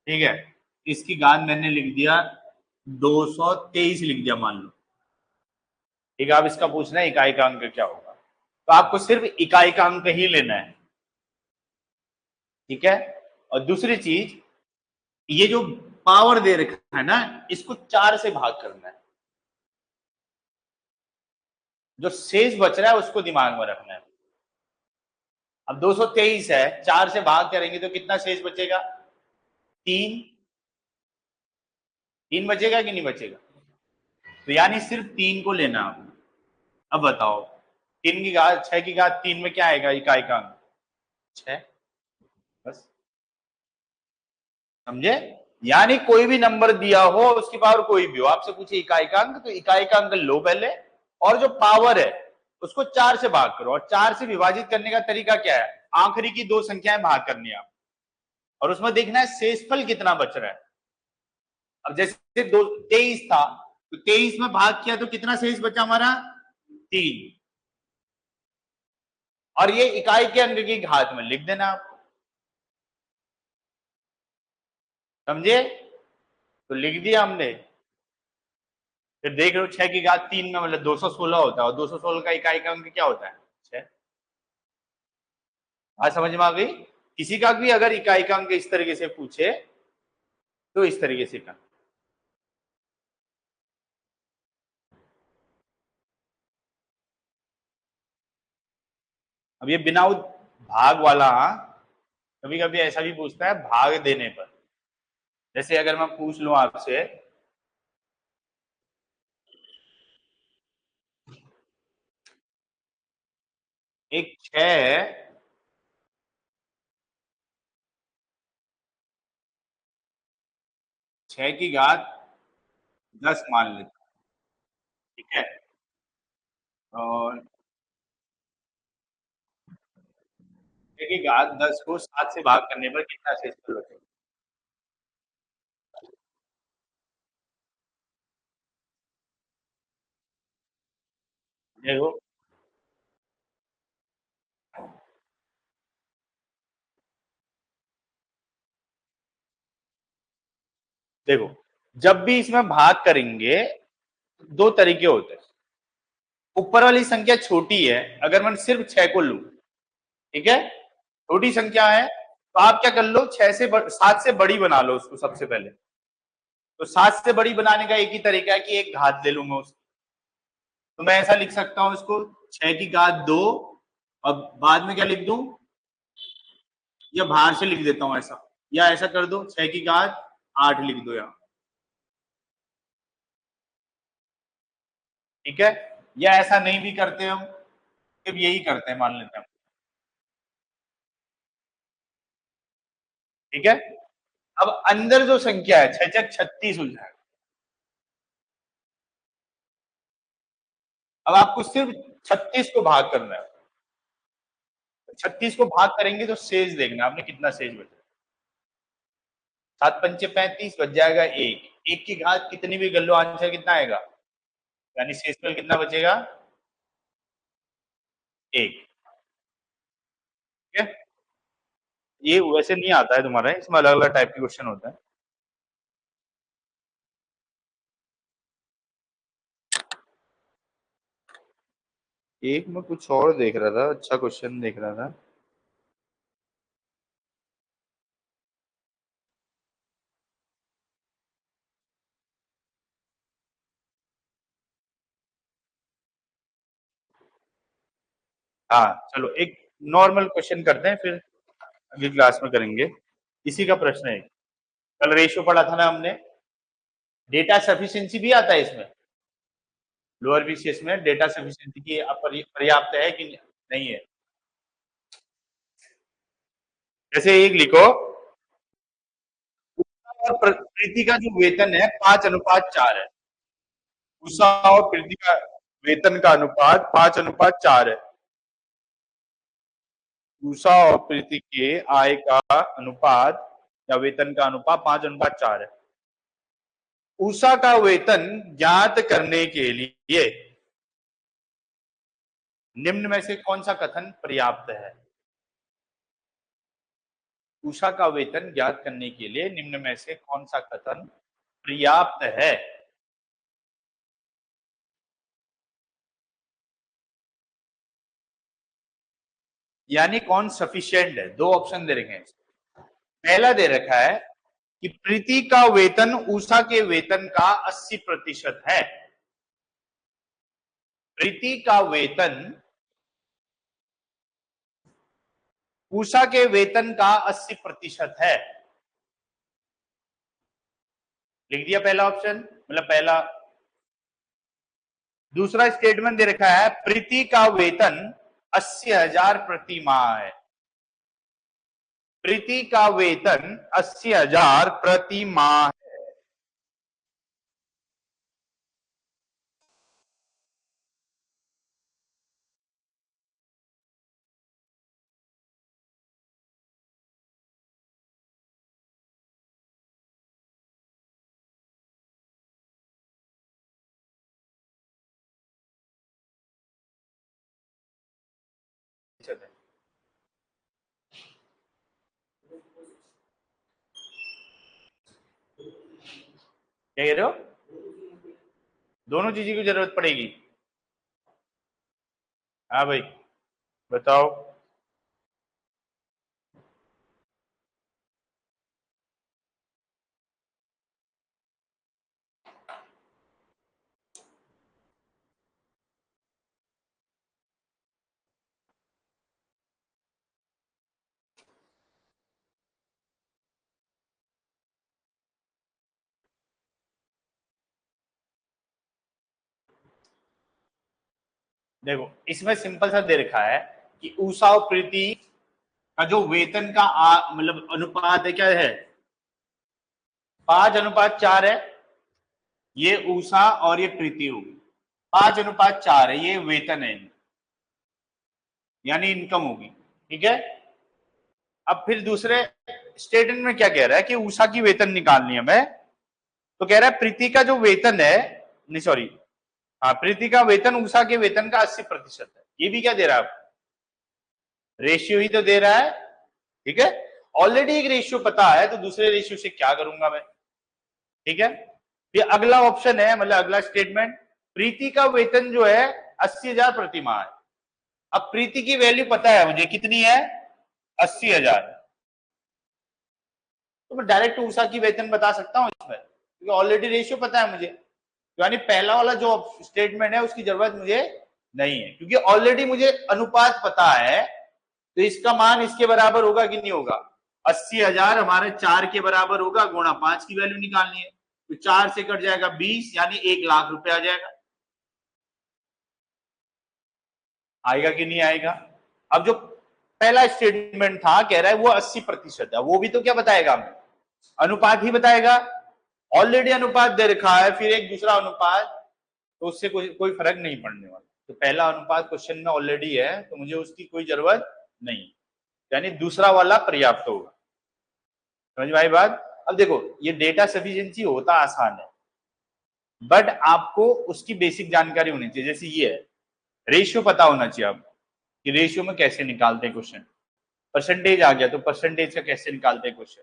ठीक है, इसकी घात मैंने लिख दिया 223 लिख दिया मान लो। ठीक है, अब इसका पूछना है इकाई का अंक क्या होगा, तो आपको सिर्फ इकाई का अंक ही लेना है। ठीक है, और दूसरी चीज, ये जो पावर दे रखा है ना, इसको 4 से भाग करना है। जो शेष बच रहा है उसको दिमाग में रखना है। अब 223 है, 4 से भाग करेंगे तो कितना शेष बचेगा 3। 3 बचेगा कि नहीं बचेगा, तो यानी सिर्फ 3 को लेना आपने। अब बताओ 3 की घात 6 की घात 3 में क्या आएगा इकाई का अंक 6, बस। समझे, यानी कोई भी नंबर दिया हो, उसकी पावर कोई भी हो, आपसे पूछे इकाई का अंक, तो इकाई का अंक लो पहले, और जो पावर है उसको 4 से भाग करो, और 4 से विभाजित करने का तरीका क्या है, आखिरी की दो संख्याएं भाग करनी है आप, और उसमें देखना है शेषफल कितना बच रहा है। अब जैसे 23 था, तो 23 में भाग किया तो कितना शेष बचा हमारा 3, और ये इकाई के अंक की घात में लिख देना आप। समझे, तो लिख दिया हमने। फिर देख रहे हो 6 की घात 3 में मतलब 216 होता है, और 216 का इकाई का अंक क्या होता है 6। आज समझ में आ गई। किसी का भी अगर इकाई का अंक इस तरीके से पूछे तो इस तरीके से का। अब ये बिना भाग वाला, कभी कभी ऐसा भी पूछता है भाग देने पर। जैसे अगर मैं पूछ लूं आपसे, एक 6 है, 6 की घात 10 मान लेते। ठीक है, और 6 की घात 10 को 7 से भाग करने पर कितना शेषफल बचेगा। देखो देखो, जब भी इसमें भाग करेंगे दो तरीके होते हैं। ऊपर वाली संख्या छोटी है, अगर मैं सिर्फ 6 को लूं, ठीक है, छोटी संख्या है, तो आप क्या कर लो 7 से बड़ी बना लो उसको सबसे पहले। तो 7 से बड़ी बनाने का एक ही तरीका है कि एक घात ले लूंगा उसको। तो मैं ऐसा लिख सकता हूं इसको 6 की घात 2, और बाद में क्या लिख दूं, या बाहर से लिख देता हूं ऐसा, या ऐसा कर दो 6 की घात 8 लिख दो यहाँ। ठीक है, या ऐसा नहीं भी करते हम, सिर्फ यही करते हैं, मान लेते हैं, ठीक है। अब अंदर जो संख्या है 6×6 = 36 हो जाएगा। अब आपको सिर्फ 36 को भाग करना है। 36 को भाग करेंगे तो शेष देखना आपने कितना शेष बचा। 7×5 = 35 बच जाएगा एक। एक की घात कितनी भी कर लो, आंसर कितना आएगा, यानी शेषफल कितना बचेगा, एक। ठीक है, ये वैसे नहीं आता है तुम्हारा, इसमें अलग अलग टाइप के क्वेश्चन होता है। एक में कुछ और देख रहा था, अच्छा क्वेश्चन देख रहा था। हाँ चलो, एक नॉर्मल क्वेश्चन करते हैं, फिर अगली क्लास में करेंगे। इसी का प्रश्न है, कल रेशियो पढ़ा था ना हमने, डेटा सफिशिएंसी भी आता है इसमें, लोअर बीसीएस में डेटा सफिशिएंसी की पर्याप्त है कि नहीं है। जैसे एक लिखो, उषा और प्रीति का जो वेतन है 5:4 है। उषा और प्रीति का वेतन का अनुपात 5:4 है। उषा और प्रीति के आय का अनुपात या वेतन का अनुपात 5:4 है। उषा का वेतन ज्ञात करने के लिए निम्न में से कौन सा कथन पर्याप्त है। उषा का वेतन ज्ञात करने के लिए निम्न में से कौन सा कथन पर्याप्त है। यानी कौन सफिशिएंट है, दो ऑप्शन दे रखे हैं। पहला दे रखा है कि प्रीति का वेतन उषा के वेतन का 80% है। प्रीति का वेतन उषा के वेतन का 80% है। लिख दिया पहला ऑप्शन, मतलब पहला। दूसरा स्टेटमेंट दे रखा है प्रीति का वेतन 80,000 प्रति माह है। प्रीति का वेतन 80,000 प्रति माह है। क्या कह रहे हो, दोनों चीजों की जरूरत पड़ेगी। हाँ भाई बताओ। देखो इसमें सिंपल सा दे रखा है कि उषा और प्रीति का जो वेतन का मतलब अनुपात है, क्या है, 5:4 है। ये उषा और ये प्रीति होगी। 5:4 है, ये वेतन है, यानी इनकम होगी। ठीक है, अब फिर दूसरे स्टेटमेंट में क्या कह रहा है कि उषा की वेतन निकालनी है हमें, तो कह रहा है प्रीति का जो वेतन है, नहीं सॉरी, हाँ प्रीति का वेतन उषा के वेतन का 80% है। ये भी क्या दे रहा है, रेशियो ही तो दे रहा है। ठीक है, ऑलरेडी एक रेशियो पता है तो दूसरे रेशियो से क्या करूंगा मैं। ठीक है, ये अगला ऑप्शन है, मतलब अगला स्टेटमेंट, प्रीति का वेतन जो है 80,000 प्रति माह है। अब प्रीति की वैल्यू पता है मुझे कितनी है, 80,000। तो मैं डायरेक्ट उषा की वेतन बता सकता हूं इसमें, क्योंकि ऑलरेडी रेशियो पता है मुझे। यानी पहला वाला जो स्टेटमेंट है उसकी जरूरत मुझे नहीं है, क्योंकि ऑलरेडी मुझे अनुपात पता है। तो इसका मान इसके बराबर होगा कि नहीं होगा, 80,000 हमारे 4 के बराबर होगा, गुणा 5 की वैल्यू निकालनी है, तो 4 से कट जाएगा 20, यानी 1 लाख रुपए आ जाएगा। आएगा कि नहीं आएगा? अब जो पहला स्टेटमेंट था कह रहा है वो 80% है, वो भी तो क्या बताएगा हमें? अनुपात ही बताएगा। ऑलरेडी अनुपात दे रखा है, फिर एक दूसरा अनुपात, तो उससे कोई फर्क नहीं पड़ने वाला। तो पहला अनुपात क्वेश्चन में ऑलरेडी है, तो मुझे उसकी कोई जरूरत नहीं, यानी दूसरा वाला पर्याप्त होगा। समझ में आई बात? अब देखो, ये डेटा सफिशिएंसी होता आसान है, बट आपको उसकी बेसिक जानकारी होनी चाहिए। जैसे ये है, रेशियो पता होना चाहिए आपको कि रेशियो में कैसे निकालते हैं क्वेश्चन। परसेंटेज आ गया तो परसेंटेज का कैसे निकालते हैं क्वेश्चन,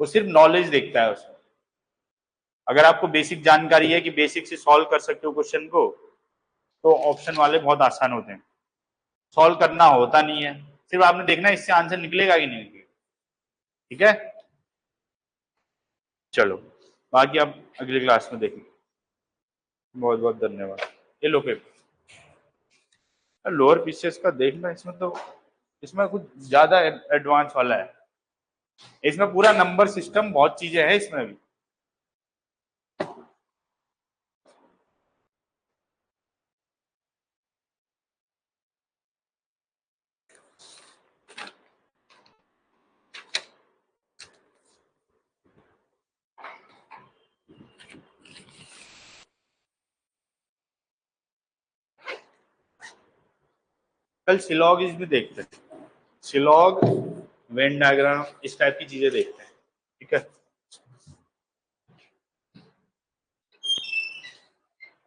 वो सिर्फ नॉलेज देखता है उसमें। अगर आपको बेसिक जानकारी है कि बेसिक से सॉल्व कर सकते हो क्वेश्चन को, तो ऑप्शन वाले बहुत आसान होते हैं। सॉल्व करना होता नहीं है, सिर्फ आपने देखना है इससे आंसर निकलेगा कि नहीं निकलेगा। ठीक है, चलो बाकी आप अगली क्लास में देखेंगे। बहुत बहुत धन्यवाद। ये लो पेपर, लोअर पीसेस का देखना, इसमें तो इसमें कुछ ज्यादा एडवांस वाला है। इसमें पूरा नंबर सिस्टम, बहुत चीजें हैं इसमें भी। कल सिलॉगिज भी देखते हैं, सिलॉग, वेन डायग्राम, इस टाइप की चीजें देखते हैं। ठीक है,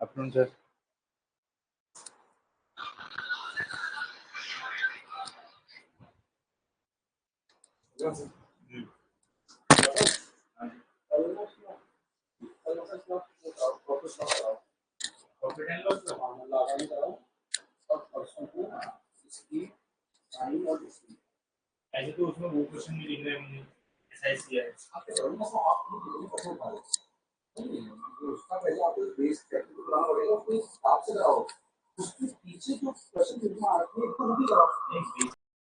आफ्टरनून सर। ऐसे तो उसमें वो क्वेश्चन भी लिख रहे हैं मुझे, ऐसा ऐसी है। उसका पहले आपको बेस प्रैक्टिकल बनाना पड़ेगा, उसके हिसाब से कराओ। उसके पीछे जो क्वेश्चन लिखना आती है, वो भी कराओ।